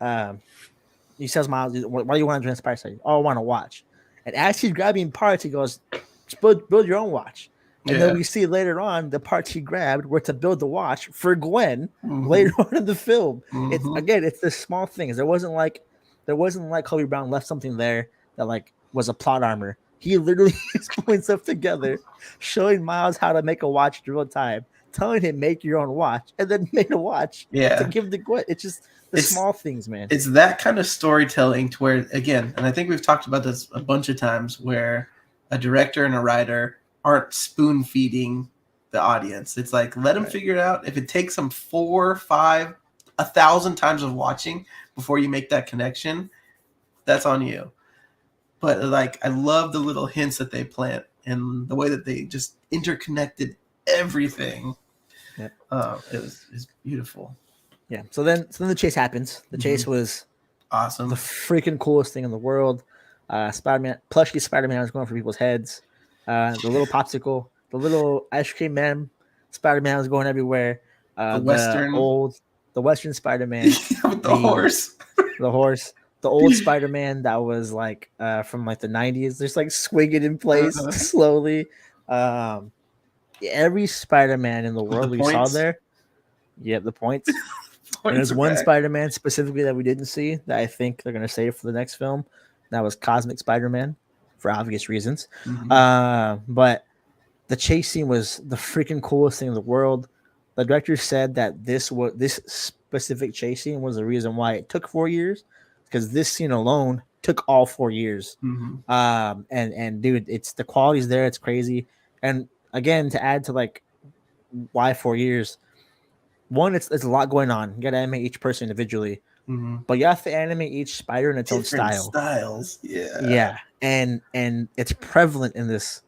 B: he says, "Miles, why do you want to join Spider Study? Oh, I want to watch." And as he's grabbing parts, he goes, "Just build your own watch." And then
A: Yeah.
B: we see later on the parts he grabbed were to build the watch for Gwen later
A: Mhm.
B: on in the film.
A: Mhm.
B: It's the small things. There wasn't like Kobe Brown left something there that like was a plot armor. He literally is pulling stuff together, showing Miles how to make a watch in real time, telling him make your own watch, and then made a watch to
A: Yeah.
B: give to Gwen. It's just the
A: It's
B: small things, man.
A: it's that kind of storytelling to where, again, and I think we've talked about this a bunch of times, where a director and a writer aren't spoon feeding the audience. It's like, let them
B: Right.
A: figure it out. If it takes them 4, 5, 1,000 times of watching before you make that connection, that's on you. But like, I love the little hints that they plant and the way that they just interconnected everything.
B: Yep.
A: It's beautiful.
B: Yeah. So then the chase happens. The chase was
A: Awesome.
B: the freaking coolest thing in the world. Spider-Man, plushly Spider-Man was going for people's heads. The little popsicle, the little ice cream man, Spider-Man was going everywhere.
A: The Western,
B: the Western Spider-Man,
A: with the
B: the
A: horse.
B: the horse, the old Spider-Man that was like from like the 90s, just like swinging in place
A: Uh-huh.
B: slowly. Um, every Spider-Man in the
A: With the
B: world we saw
A: points.
B: there. Yep, the points. And
A: Points
B: there's
A: are
B: one
A: back.
B: Spider-Man specifically that we didn't see that I think they're gonna save for the next film. That was Cosmic Spider-Man for obvious reasons.
A: Mm-hmm.
B: But the chase scene was the freaking coolest thing in the world. The director said that this specific chase scene was the reason why it took 4 years, because this scene alone took all 4 years.
A: Mm-hmm.
B: And dude, it's the quality's there. It's crazy. And again, to add to like why 4 years, one, it's a lot going on. You got to animate each person individually,
A: Mm-hmm.
B: but you have to animate each spider in its own
A: Different
B: style.
A: styles. Yeah.
B: Yeah, and it's prevalent in this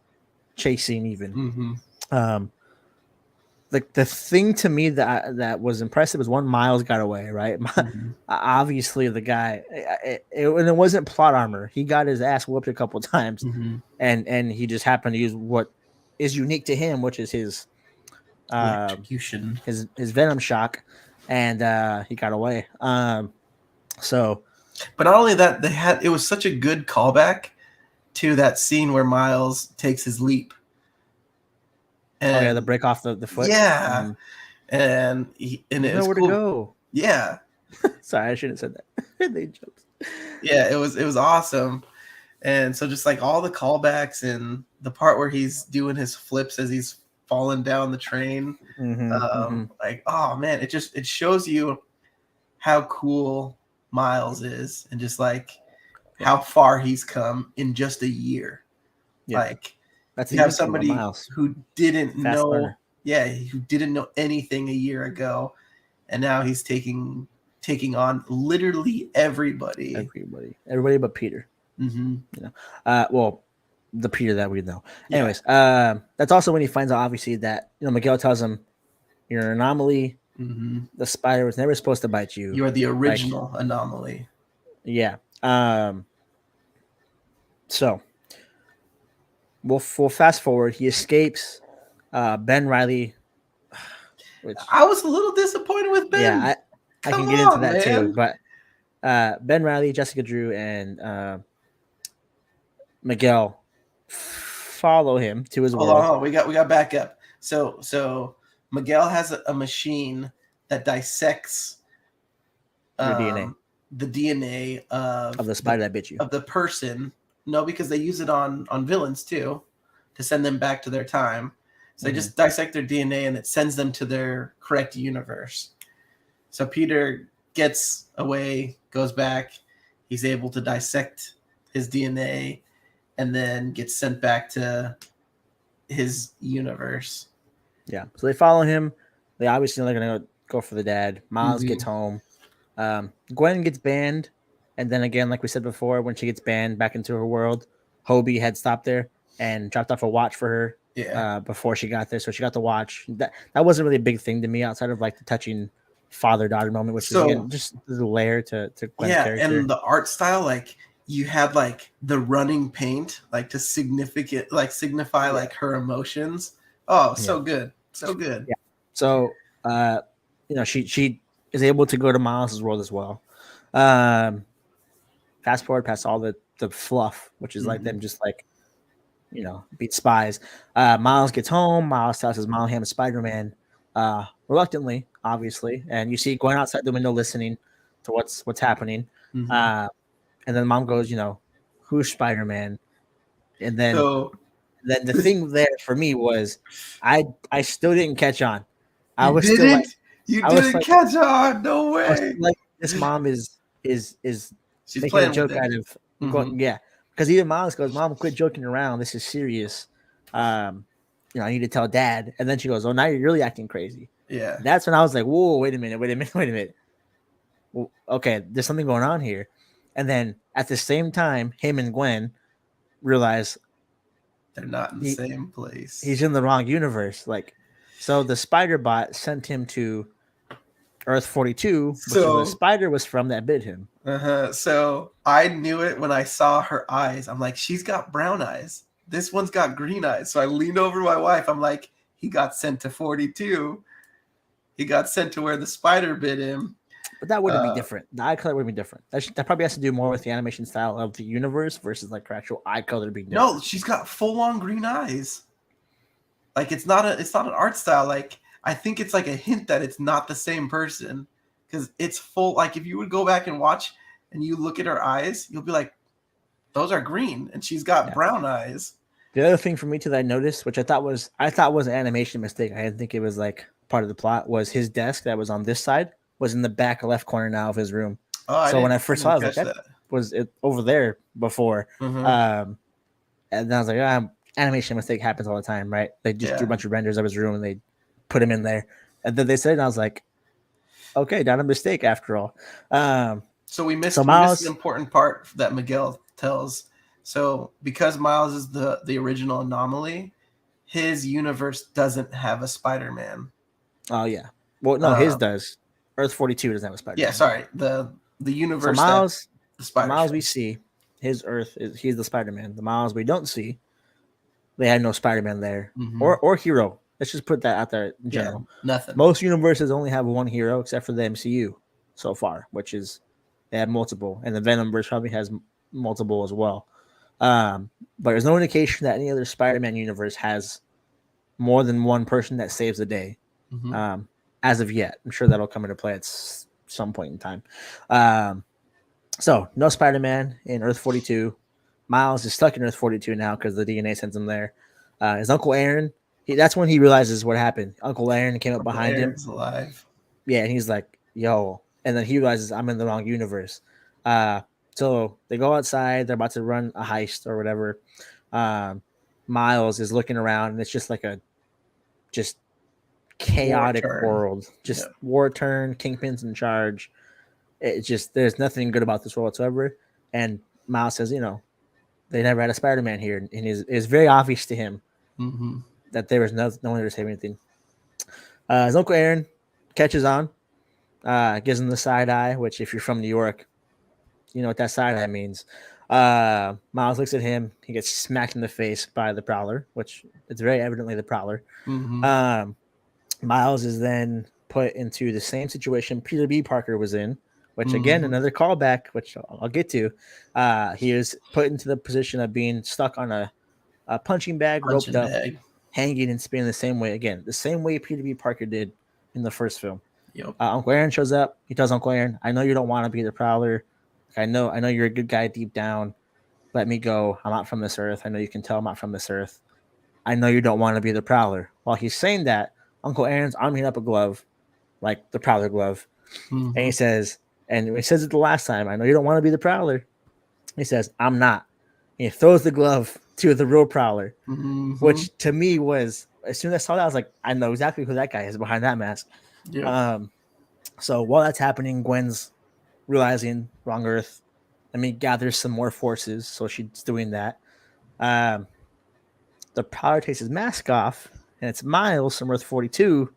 B: chase scene even.
A: Mm-hmm.
B: Um, the thing to me that was impressive was one, Miles got away, right?
A: Mm-hmm.
B: Obviously, the guy, and it wasn't plot armor. He got his ass whooped a couple times,
A: Mm-hmm.
B: and he just happened to use what is unique to him, which is uh,
A: Electrocution.
B: his venom shock, and he got away. So
A: But not only that, it was such a good callback to that scene where Miles takes his leap. And
B: oh yeah, the break off the foot.
A: yeah, and
B: There's
A: it was
B: nowhere to
A: cool.
B: go.
A: Yeah,
B: Sorry, I shouldn't have said that. They jokes.
A: yeah, it was awesome. And so just like all the callbacks and the part where he's doing his flips as he's falling down the train, like, oh man, it shows you how cool Miles is and just like how far he's come in just a year.
B: Yeah.
A: Like
B: That's
A: you have somebody
B: Miles.
A: who didn't
B: Fast
A: know,
B: learner.
A: who didn't know anything a year ago, and now he's taking on literally everybody.
B: Everybody but Peter.
A: Mm-hmm.
B: You know, well, the Peter that we know. Anyways, that's also when he finds out, obviously, that Miguel tells him, "You're an anomaly.
A: Mm-hmm.
B: The spider was never supposed to bite you.
A: You are the original anomaly."
B: Yeah. So we'll fast forward. He escapes. Ben Riley. Which
A: I was a little disappointed with Ben.
B: Yeah, I can get into that too. But Ben Riley, Jessica Drew, and Miguel follow him to his world.
A: Hold on. We got back up. So Miguel has a machine that dissects
B: DNA.
A: The DNA of
B: the spider that bit you.
A: Of the person. No, because they use it on villains too, to send them back to their time. So they just dissect their DNA and it sends them to their correct universe. So Peter gets away, goes back. He's able to dissect his DNA and then gets sent back to his universe.
B: Yeah. So they follow him. They obviously know they're going to go for the dad. Miles gets home. Gwen gets banned. And then again, like we said before, when she gets banned back into her world, Hobie had stopped there and dropped off a watch for her.
A: Yeah.
B: Before she got there, so she got the watch. That wasn't really a big thing to me outside of like the touching father-daughter moment, which is again just the layer to Gwen's character.
A: And the art style, like you had like the running paint, like to signify like her emotions. Oh, so good, so good.
B: Yeah. So she is able to go to Miles' world as well. Fast forward past all the fluff, which is like them just like beat spies. Miles gets home. Miles tells his mom him is Spider-Man, reluctantly, obviously, and you see Gwen outside the window listening to what's happening. And then mom goes, who's Spider-Man? And then the thing there for me was I still didn't catch on. I was still like,
A: you didn't catch on. No way.
B: I was like, this mom is she's making a joke out of going, yeah. Because even Miles goes, "Mom, quit joking around. This is serious. I need to tell Dad." And then she goes, "Oh, now you're really acting crazy."
A: Yeah.
B: That's when I was like, "Whoa, wait a minute. Well, okay, there's something going on here." And then at the same time, him and Gwen realize
A: they're not in the same place.
B: He's in the wrong universe. So the spider bot sent him to Earth 42, which is where the spider was from that bit him.
A: So I knew it when I saw her eyes. I'm like, she's got brown eyes. This one's got green eyes. So I leaned over my wife. I'm like, he got sent to 42. he got sent to where the spider bit him.
B: But that wouldn't be different. The eye color would be different. That probably has to do more with the animation style of the universe versus like her actual eye color being different.
A: No, she's got full on green eyes. Like it's not an art style. Like I think it's like a hint that it's not the same person because it's full. Like if you would go back and watch and you look at her eyes, you'll be like, those are green, and she's got brown eyes.
B: The other thing for me too that I noticed, which I thought was an animation mistake, I didn't think it was like part of the plot, was his desk that was on this side was in the back left corner now of his room.
A: Oh,
B: so when I first saw it, I was like, that was it over there before.
A: Mm-hmm.
B: And then I was like, animation mistake happens all the time, right? They just drew a bunch of renders of his room and they put him in there. And then they said it, and I was like, okay, not a mistake after all.
A: So we missed the important part that Miguel tells. So because Miles is the original anomaly, his universe doesn't have a Spider-Man.
B: Oh yeah. Well, no, his does. Earth 42 doesn't have a Spider-Man.
A: Yeah, sorry. The universe.
B: So Miles, the Miles we see, his Earth he's the Spider-Man. The Miles we don't see, they had no Spider-Man there, or hero. Let's just put that out there in general.
A: Nothing.
B: Most universes only have one hero, except for the MCU so far, which is they have multiple, and the Venomverse probably has multiple as well. But there's no indication that any other Spider-Man universe has more than one person that saves the day. As of yet, I'm sure that'll come into play at some point in time. So no Spider-Man in Earth 42. Miles is stuck in Earth 42 now because the DNA sends him there. His Uncle Aaron, that's when he realizes what happened. Uncle Aaron came up behind him.
A: Alive.
B: Yeah, and he's like, yo. And then he realizes I'm in the wrong universe. So they go outside. They're about to run a heist or whatever. Miles is looking around, and it's just like a chaotic world. War turn, Kingpin's in charge. It's just there's nothing good about this world whatsoever. And Miles says, they never had a Spider-Man here, and it's very obvious to him that there was no one there to save anything. His Uncle Aaron catches on, gives him the side eye, which if you're from New York, you know what that side eye means. Miles looks at him. He gets smacked in the face by the Prowler, which it's very evidently the Prowler. Miles is then put into the same situation Peter B. Parker was in, which again, another callback, which I'll get to. He is put into the position of being stuck on a punching bag, roped up, hanging and spinning the same way. Again, the same way Peter B. Parker did in the first film. Uncle Aaron shows up. He tells Uncle Aaron, I know you don't want to be the Prowler. I know you're a good guy deep down. Let me go. I'm not from this earth. I know you can tell I'm not from this earth. I know you don't want to be the Prowler. While he's saying that, Uncle Aaron's arming up a glove, like the Prowler glove. And he says it the last time, I know you don't want to be the Prowler. He says, I'm not. And he throws the glove to the real Prowler, which to me was, as soon as I saw that, I was like, I know exactly who that guy is behind that mask. So while that's happening, Gwen's realizing wrong Earth. Let me gather some more forces. So she's doing that. The Prowler takes his mask off, and it's Miles from Earth 42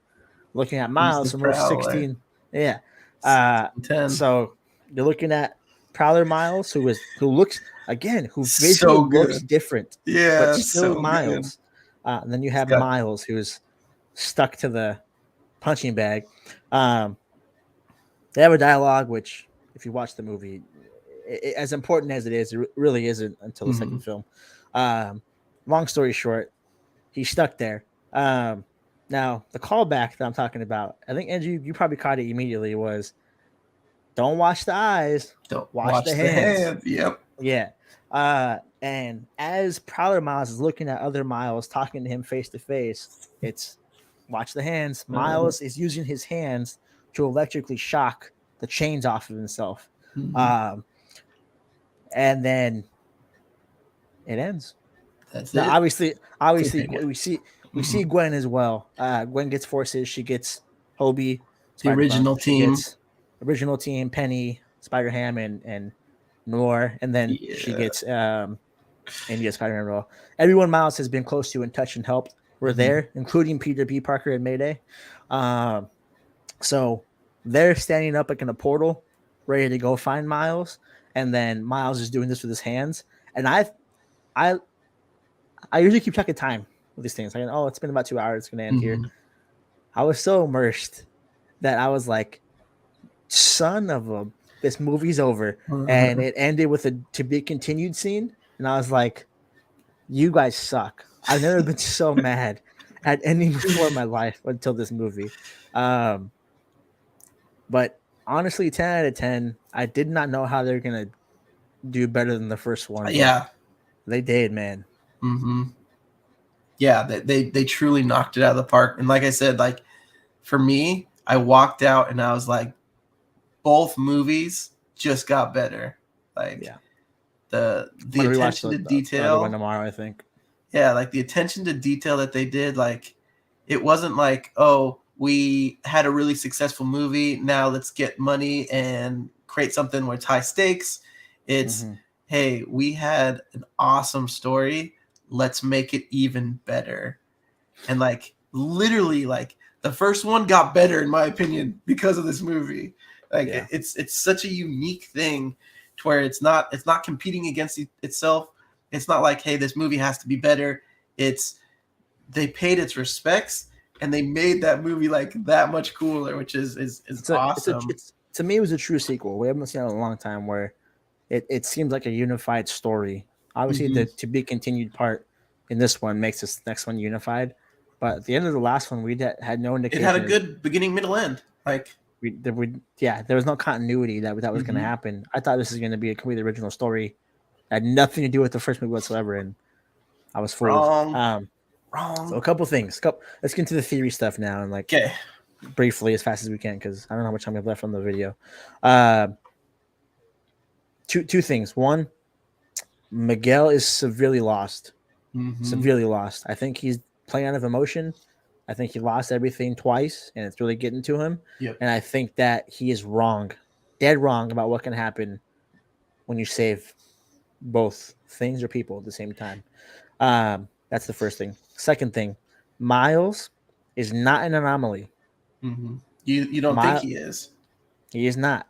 B: looking at Miles from Earth 16. Yeah. So you're looking at Prowler Miles, who looks visually looks different.
A: Yeah,
B: but still Miles. And then you have Miles, who's stuck to the punching bag. They have a dialogue, which, if you watch the movie, as important as it is, it really isn't until the second film. Long story short, he's stuck there. Now, the callback that I'm talking about, I think, Andrew, you probably caught it immediately, was don't watch the eyes,
A: don't
B: watch the hands.
A: Yep.
B: Yeah. And as Prowler Miles is looking at other Miles, talking to him face to face, it's watch the hands. Miles is using his hands to electrically shock the chains off of himself. And then it ends.
A: That's
B: now,
A: it.
B: Obviously, we see Gwen as well. Gwen gets forces. She gets Hobie,
A: the original team.
B: Original team, Penny, Spider-Ham, and Noir. And then she gets India Spider-Man role. Everyone Miles has been close to and touched and helped were there, including Peter B. Parker and Mayday. So they're standing up like in a portal, ready to go find Miles. And then Miles is doing this with his hands. And I usually keep track of time with these things. It's been about 2 hours. It's going to end here. I was so immersed that I was like, son of a, this movie's over. And
A: Mhm.
B: it ended with a to be continued scene. And I was like, you guys suck. I've never been so mad at any before in my life until this movie. Um, but honestly, 10 out of 10. I did not know how they're going to do better than the first one, but
A: Yeah.
B: they did, man.
A: Hmm. Yeah, they truly knocked it out of the park. And like I said, like for me, I walked out and I was like, both movies just got better. Like
B: Yeah. I'm
A: the
B: going to rewatch
A: attention to
B: the other one
A: detail,
B: tomorrow, I think.
A: yeah, like the attention to detail that they did, like it wasn't like, oh, we had a really successful movie, now let's get money and create something where it's high stakes. It's,
B: Mm-hmm.
A: hey, we had an awesome story, let's make it even better. And like literally, like the first one got better in my opinion because of this movie. Like
B: Yeah.
A: it's such a unique thing to where it's not competing against itself. It's not like, hey, this movie has to be better. It's they paid its respects and they made that movie like that much cooler, which is awesome.
B: It's to me, it was a true sequel. We haven't seen it in a long time where it seems like a unified story. Obviously,
A: Hmm.
B: the to be continued part in this one makes this next one unified. But at the end of the last one, had no
A: It had a
B: indication
A: good beginning, middle, end. Like,
B: there was no continuity that was going to
A: mhm.
B: happen. I thought this was going to be a completely original story, had nothing to do with the first movie whatsoever, and I was fooled.
A: Wrong,
B: So
A: wrong.
B: a couple things. Let's get into the theory stuff now, and like
A: Okay.
B: briefly as fast as we can because I don't know how much time we have left on the video. Uh, two things. One, Miguel is severely lost.
A: Hmm.
B: Severely lost. I think he's playing out of emotion. I think he lost everything twice, and it's really getting to him.
A: Yep.
B: And I think that he is wrong, dead wrong about what can happen when you save both things or people at the same time. That's the first thing. Second thing, Miles is not an anomaly.
A: Hmm. You don't think
B: Miles,
A: he is?
B: he is not.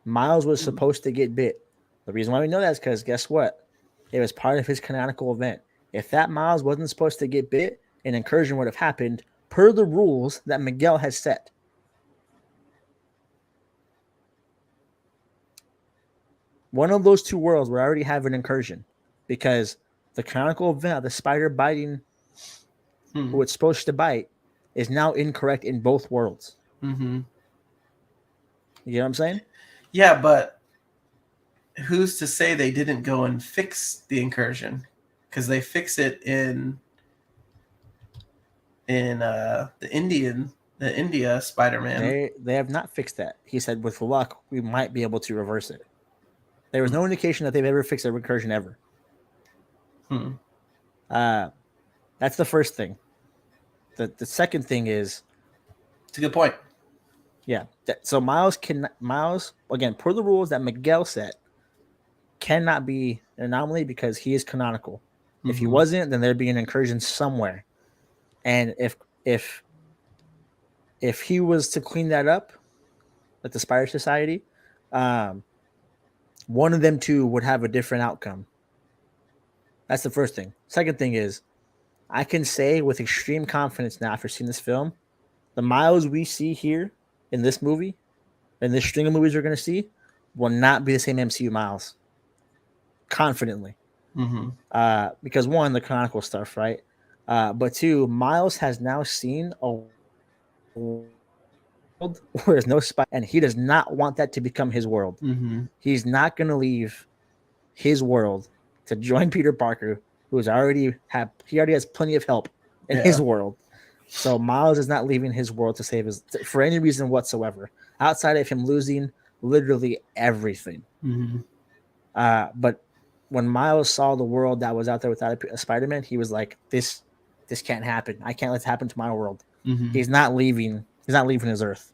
B: Miles was supposed to get bit. The reason why we know that is because guess what? It was part of his canonical event. If that Miles wasn't supposed to get bit, an incursion would have happened per the rules that Miguel has set. One of those two worlds would already have an incursion because the canonical event of the spider biting
A: Hmm.
B: who it's supposed to bite is now incorrect in both worlds.
A: Hmm.
B: You know what I'm saying?
A: Yeah, but who's to say they didn't go and fix the incursion? Because they fix it in the India Spider-Man.
B: They have not fixed that. He said, with luck, we might be able to reverse it. There was no indication that they've ever fixed a recursion ever.
A: Hmm.
B: Uh, that's the first thing. The second thing is,
A: It's a good point.
B: yeah. So Miles again per the rules that Miguel set cannot be an anomaly because he is canonical. If he
A: Hmm.
B: wasn't, then there'd be an incursion somewhere. And if if he was to clean that up, like the Spider Society, um, one of them two would have a different outcome. That's the first thing. Second thing is, I can say with extreme confidence now after seeing this film, the Miles we see here in this movie, in this string of movies we're going to see, will not be the same MCU Miles. Confidently.
A: Hmm.
B: Because one, the canonical stuff, right? But two, Miles has now seen a world where there's no spy, and he does not want that to become his world.
A: Hmm.
B: He's not going to leave his world to join Peter Parker, who he already has plenty of help in his
A: Yeah.
B: world. So Miles is not leaving his world to save for any reason whatsoever, outside of him losing literally everything.
A: Hmm.
B: But when Miles saw the world that was out there without a Spider-Man, he was like, "This can't happen. I can't let it happen to my world."
A: Hmm.
B: He's not leaving. He's not leaving his Earth.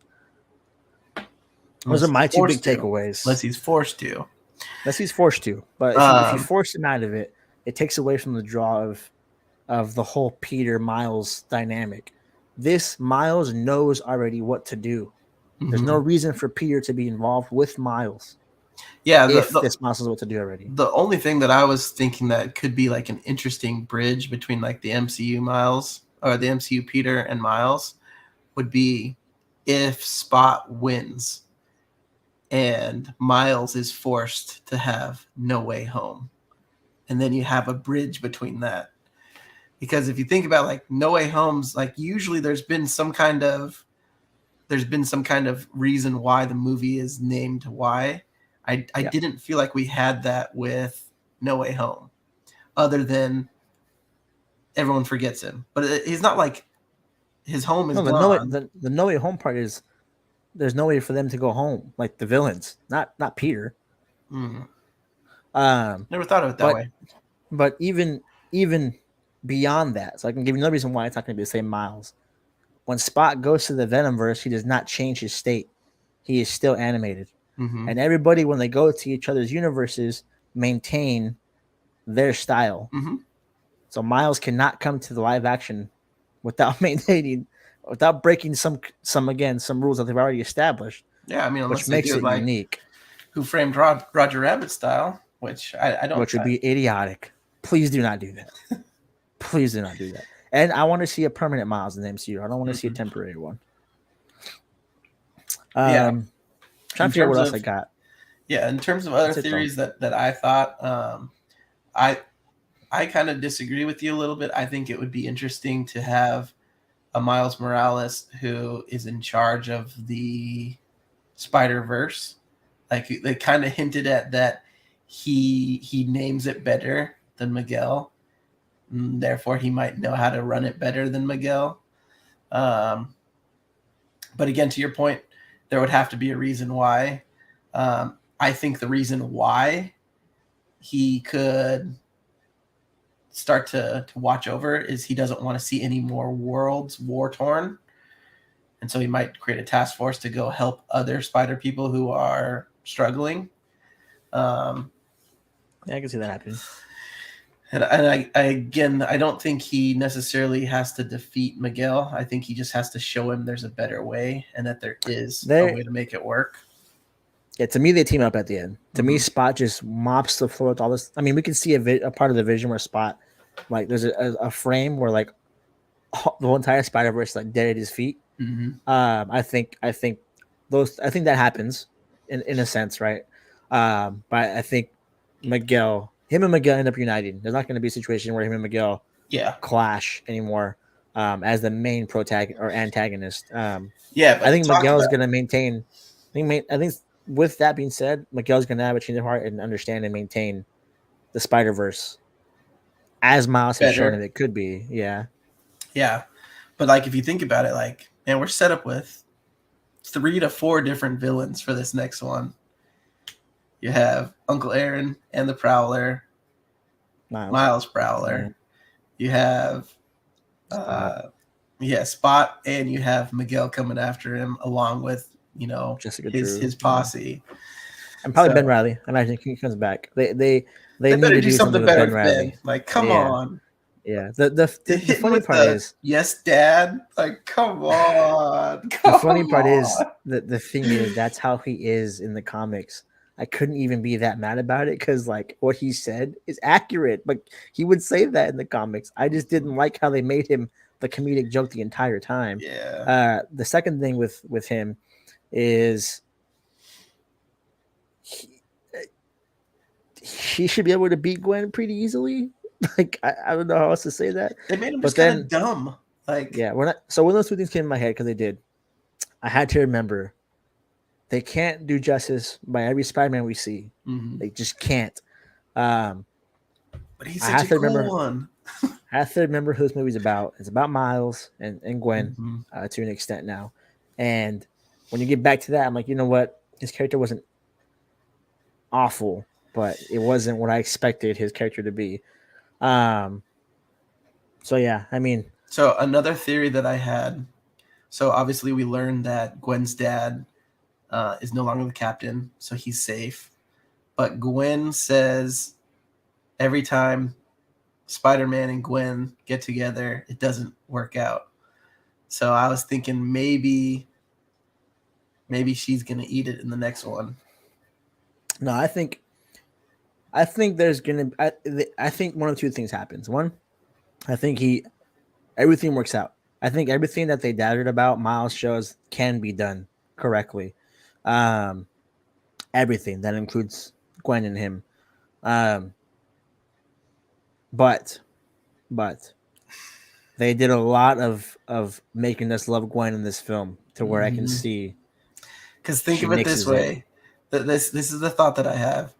B: Those are
A: Unless he's
B: my two big
A: forced to.
B: takeaways.
A: Unless he's forced to.
B: Unless he's forced to, but if you
A: Um,
B: force him out of it, it takes away from the draw of the whole Peter Miles dynamic. This Miles knows already what to do. There's no
A: mhm.
B: reason for Peter to be involved with Miles
A: Yeah.
B: if this Miles knows what to do already.
A: The only thing that I was thinking that could be like an interesting bridge between like the MCU Miles or the MCU Peter and Miles would be if Spot wins and Miles is forced to have No Way Home, and then you have a bridge between that. Because if you think about like No Way Homes, like usually there's been some kind of reason why the movie is named why. I didn't feel like we had that with No Way Home, other than everyone forgets him. But he's not like his home is
B: No,
A: gone.
B: the no way home part is there's no way for them to go home, like the villains, not Peter.
A: Mm.
B: Um,
A: Never thought of it that
B: but
A: way.
B: but even beyond that, so I can give you no reason why it's not going to be the same Miles. When Spot goes to the Venomverse, he does not change his state. He is still animated.
A: Mm-hmm.
B: And everybody, when they go to each other's universes, maintain their style.
A: Mm-hmm.
B: So Miles cannot come to the live action without without breaking some rules that they've already established,
A: Yeah, I mean,
B: which
A: unless they
B: makes
A: do it
B: it
A: like
B: unique.
A: Who Framed Roger Rabbit style, which I don't.
B: Which would be idiotic. Please do not do that. Please do not do that. And I want to see a permanent Miles in the MCU. I don't want to see a temporary one.
A: Yeah.
B: Trying to figure out what else I got.
A: Yeah, in terms of other theories that I thought, I kind of disagree with you a little bit. I think it would be interesting to have a Miles Morales who is in charge of the Spider-Verse. Like they kind of hinted at that he names it better than Miguel. Therefore, he might know how to run it better than Miguel. But again, to your point, there would have to be a reason why. I think the reason why he could start to watch over is he doesn't want to see any more worlds war torn. And so he might create a task force to go help other spider people who are struggling.
B: Yeah, I can see that happening.
A: And I don't think he necessarily has to defeat Miguel. I think he just has to show him there's a better way and that there is a way to make it work.
B: Yeah, to me, they team up at the end. To me, Spot just mops the floor with all this. I mean, we can see a part of the vision where Spot, like, there's a frame where, like, the whole entire Spider-Verse like dead at his feet. I think that happens in a sense, right? But I think him and Miguel end up uniting. There's not going to be a situation where him and Miguel clash anymore as the main protagonist or antagonist. But I think Miguel is going to maintain. I think with that being said, Miguel's going to have a change of heart and understand and maintain the Spider-Verse as Miles has shown it could be. Yeah.
A: Yeah. But like if you think about it, like, man, we're set up with 3 to 4 different villains for this next one. You have Uncle Aaron and the Prowler, Miles Prowler. Yeah. You have Spot, and you have Miguel coming after him along with, his posse.
B: And probably Ben Reilly. I imagine he comes back. They need to do something
A: better
B: with Ben Reilly.
A: Like, come on.
B: Yeah. The funny part is,
A: yes, Dad. Like, come on.
B: The funny part is the thing is that's how he is in the comics. I couldn't even be that mad about it because like what he said is accurate. But he would say that in the comics. I just didn't like how they made him the comedic joke the entire time.
A: Yeah.
B: The second thing with him is he should be able to beat Gwen pretty easily. Like I don't know how else to say that.
A: They made him just kind of dumb. Like,
B: yeah, so when those two things came in my head, because they did, I had to remember they can't do justice by every Spider-Man we see. They just can't.
A: But he's such a cool one.
B: I have to remember who this movie's about. It's about Miles and Gwen to an extent now. And when you get back to that, I'm like, you know what? His character wasn't awful, but it wasn't what I expected his character to be. So yeah, I mean.
A: So another theory that I had. So obviously we learned that Gwen's dad is no longer the captain, so he's safe. But Gwen says every time Spider-Man and Gwen get together, it doesn't work out. So I was thinking maybe she's gonna eat it in the next one.
B: No, I think there's gonna. I think one of two things happens. One, I think everything works out. I think everything that they doubted about Miles shows can be done correctly. Um, Everything that includes Gwen and him. Um, but but they did a lot of making us love Gwen in this film to where I can see
A: Because think
B: she
A: of it this
B: nixes it.
A: way, this is the thought that I have.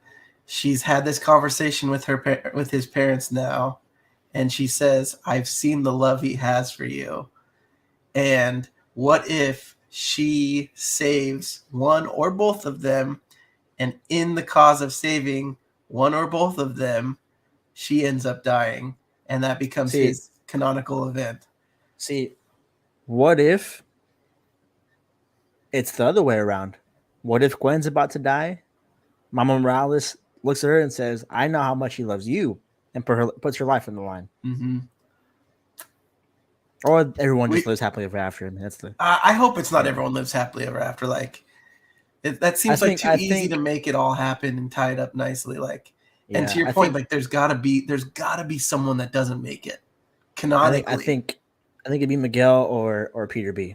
A: She's had this conversation with with his parents now, and she says, "I've seen the love he has for you." And what if she saves one or both of them, and in the cause of saving one or both of them, she ends up dying, and that becomes
B: See,
A: his canonical event?
B: see, what if it's the other way around? What if Gwen's about to die? Mama Morales looks at her and says, "I know how much he loves you," and puts her life on the line.
A: Mm-hmm.
B: Or everyone just
A: We,
B: lives happily ever after. I mean, that's the
A: I hope it's not
B: yeah.
A: everyone lives happily ever after. Like that
B: I
A: seems like
B: think
A: too
B: I
A: easy to
B: think
A: make it all happen and tie it up nicely. Like, and to
B: yeah.
A: your point, like there's gotta be someone that doesn't make it
B: I think I
A: canonically.
B: think I think it'd be Miguel or Peter B.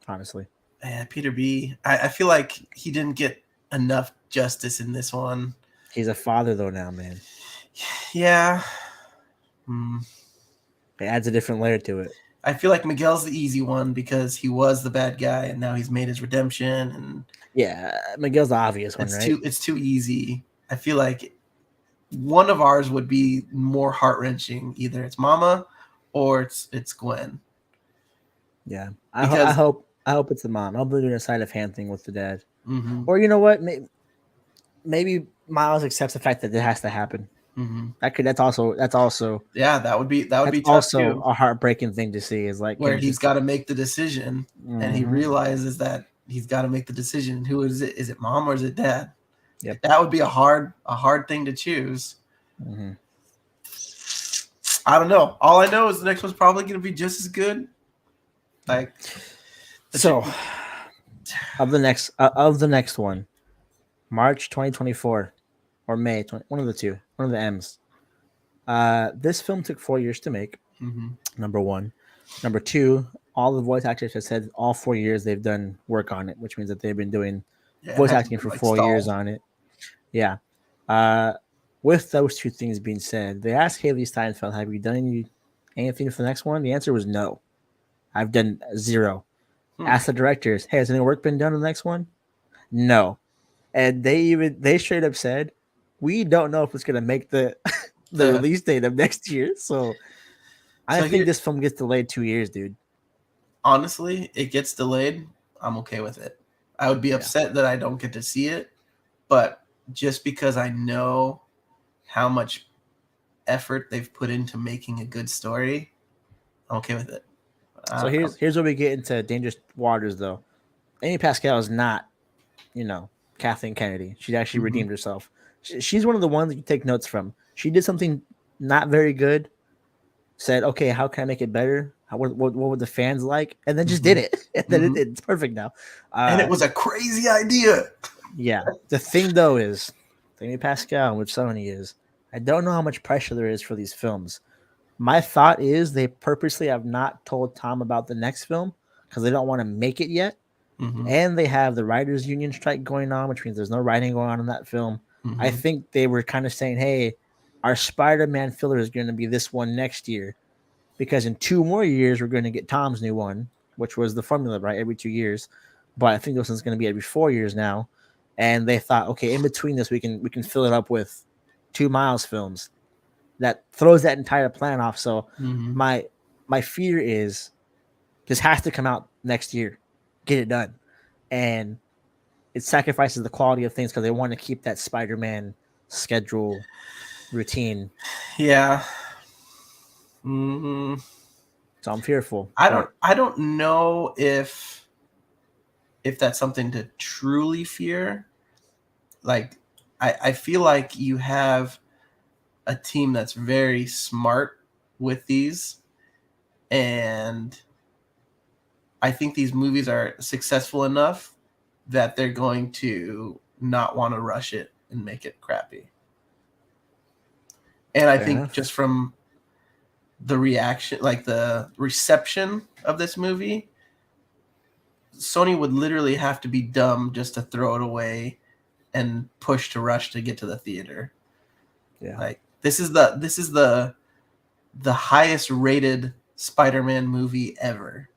B: Honestly,
A: Man, Peter B. I feel like he didn't get enough justice in this one.
B: he's a father though now, man.
A: Yeah. Hmm.
B: It adds a different layer to it.
A: I feel like Miguel's the easy one because he was the bad guy and now he's made his redemption, and
B: Yeah, Miguel's the obvious one, right?
A: it's too easy. I feel like one of ours would be more heart wrenching. Either it's Mama or it's Gwen.
B: Yeah,
A: Because
B: I hope it's the mom. I hope they're doing a sleight of hand thing with the dad.
A: mm-hmm,
B: Or you know what? Maybe Miles accepts the fact that it has to happen.
A: mm-hmm.
B: That's
A: that would be tough
B: also
A: too.
B: a heartbreaking thing to see. Is like
A: Where
B: him
A: he's
B: just
A: got to make the decision, and he
B: mm-hmm.
A: realizes that he's got to make the decision. Who is it? Is it mom or is it dad?
B: Yep.
A: That would be a hard thing to choose.
B: Mm-hmm.
A: I don't know. All I know is the next one's probably going to be just as good. Like,
B: So of the next one, March 2024 or May 20, one of the two, one of the M's. This film took 4 years to make.
A: mm-hmm.
B: Number one, number two. All the voice actors have said all 4 years they've done work on it, which means that they've been doing
A: Yeah, it
B: voice
A: hasn't
B: acting
A: been
B: for
A: like
B: 4 years
A: stalled.
B: on it. Yeah. Uh, with those two things being said, they asked Haley Steinfeld, "Have you done anything for the next one?" The answer was no. I've done zero.
A: Hmm.
B: Ask the directors, "Hey, has any work been done on the next one?" No. And they straight up said, "We don't know if it's gonna make the the
A: The
B: release date of next year." So I
A: so
B: think
A: here,
B: this film gets delayed 2 years, dude.
A: honestly, it gets delayed. I'm okay with it. I would be
B: Yeah.
A: upset that I don't get to see it, but just because I know how much effort they've put into making a good story, I'm okay with it.
B: So here's where we get into dangerous waters, though. Amy Pascal is not, you know, Kathleen Kennedy. She's actually
A: mm-hmm,
B: redeemed herself. She's one of the ones that you take notes from. She did something not very good. Said, "Okay, how can I make it better? What would the fans like?" And then just
A: mm-hmm,
B: did it. And then
A: mm-hmm.
B: it's perfect now.
A: And it
B: Uh,
A: was a crazy idea.
B: yeah. The thing though is, Amy Pascal, which Sony is, I don't know how much pressure there is for these films. My thought is they purposely have not told Tom about the next film because they don't want to make it yet,
A: Mm-hmm,
B: and they have the writers' union strike going on, which means there's no writing going on in that film. I
A: mm-hmm,
B: think they were kind of saying, "Hey, our Spider-Man filler is going to be this one next year." Because in 2 more years we're going to get Tom's new one, which was the formula, right? Every 2 years. But I think this one's going to be every 4 years now. And they thought, okay, in between this, we can fill it up with 2 Miles films. That throws that entire plan off. So
A: mm-hmm.
B: my my fear is this has to come out next year, get it done, and it sacrifices the quality of things because they want to keep that Spider-Man schedule routine.
A: Yeah. Mm-hmm.
B: So I'm fearful, but
A: I don't know if that's something to truly fear. Like, I feel like you have a team that's very smart with these, and I think these movies are successful enough that they're going to not want to rush it and make it crappy. And I
B: fair
A: think
B: enough.
A: just from the reaction, like the reception of this movie, Sony would literally have to be dumb just to throw it away and push to rush to get to the theater.
B: Yeah.
A: Like this is the highest rated Spider-Man movie ever.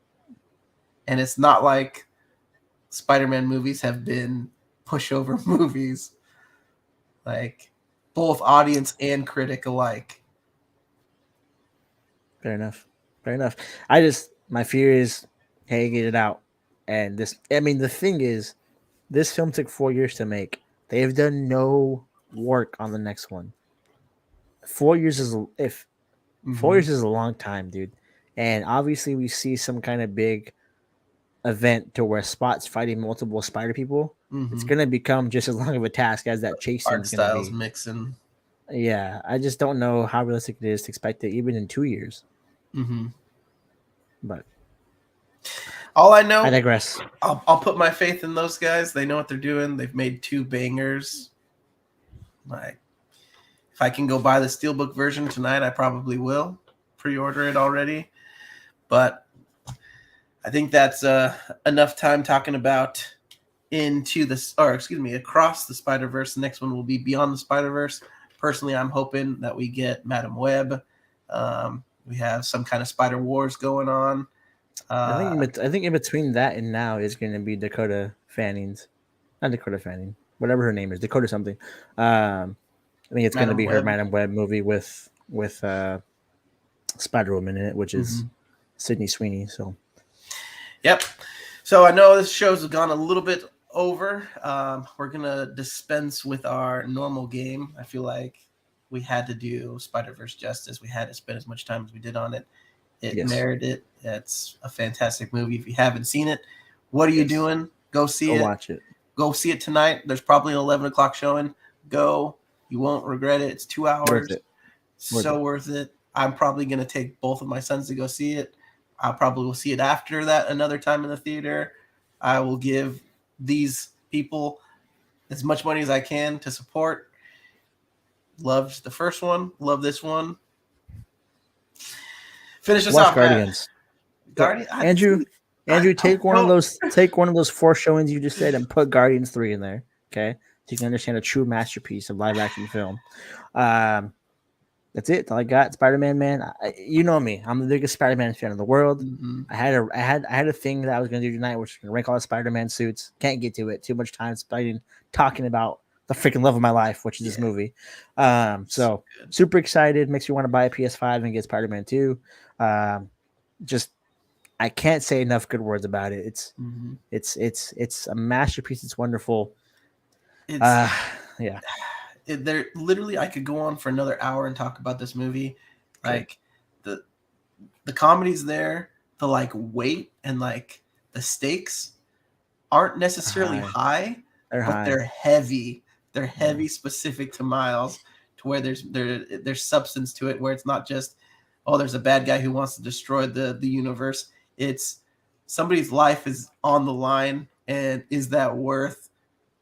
A: And it's not like Spider-Man movies have been pushover movies. Like both audience and critic alike.
B: Fair enough. My fear is, hey, get it out. And the thing is, this film took 4 years to make. They've done no work on the next one. 4 years is if 4 years is a long time, dude. And obviously, we see some kind of big event to where Spot's fighting multiple spider people. It's gonna become just as long of a task as that chase scene
A: Art
B: is gonna
A: styles
B: be.
A: mixing.
B: Yeah, I just don't know how realistic it is to expect it even in 2 years. But
A: all I know,
B: I digress.
A: I'll put my faith in those guys. They know what they're doing. They've made 2 bangers. Like, if I can go buy the Steelbook version tonight, I probably will pre-order it already. But I think that's enough time talking about Across the Spider-Verse. The next one will be Beyond the Spider-Verse. Personally, I'm hoping that we get Madam Web. We have some kind of Spider Wars going on.
B: I think in between that and now is going to be Dakota Fanning's, not Dakota Fanning, whatever her name is, Dakota something. I think it's going to be her Madam Web movie with Spider Woman in it, which is Sydney Sweeney. So,
A: yep. So I know this show's gone a little bit over. We're gonna dispense with our normal game. I feel like we had to do Spider-Verse justice. We had to spend as much time as we did on it. It merited it. It's a fantastic movie. If you haven't seen it, what are you doing? Go see it.
B: Watch it.
A: Go see it tonight. There's probably an 11 o'clock showing. Go. You won't regret it. It's 2 hours. Worth it. I'm probably going to take both of my sons to go see it. I probably will see it after that another time in the theater. I will give these people as much money as I can to support. Loved the first one. Love this one. Finish us off,
B: Guardians. Andrew, take one of those 4 showings you just said and put Guardians 3 in there. Okay, so you can understand a true masterpiece of live action film. That's it. That's all I got. Spider-Man, man. You know me. I'm the biggest Spider-Man fan in the world. I had a thing that I was gonna do tonight, which was gonna rank all the Spider-Man suits. Can't get to it. Too much time talking about the freaking love of my life, which is this movie. So super excited. Makes me want to buy a PS5 and get Spider-Man 2. Just I can't say enough good words about it. It's a masterpiece. It's wonderful. Yeah.
A: There literally, I could go on for another hour and talk about this movie. Like the comedy's there, the like weight and like the stakes aren't necessarily high, but they're heavy. They're heavy, specific to Miles, to where there's substance to it, where it's not just, oh, there's a bad guy who wants to destroy the universe. It's somebody's life is on the line, and is that worth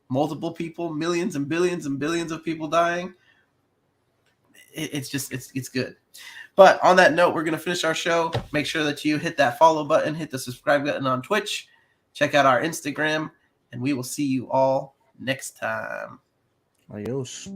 A: multiple people, millions and billions of people dying? It's good. But on that note, we're going to finish our show. Make sure that you hit that follow button, hit the subscribe button on Twitch, check out our Instagram, and we will see you all next time.
B: Adios.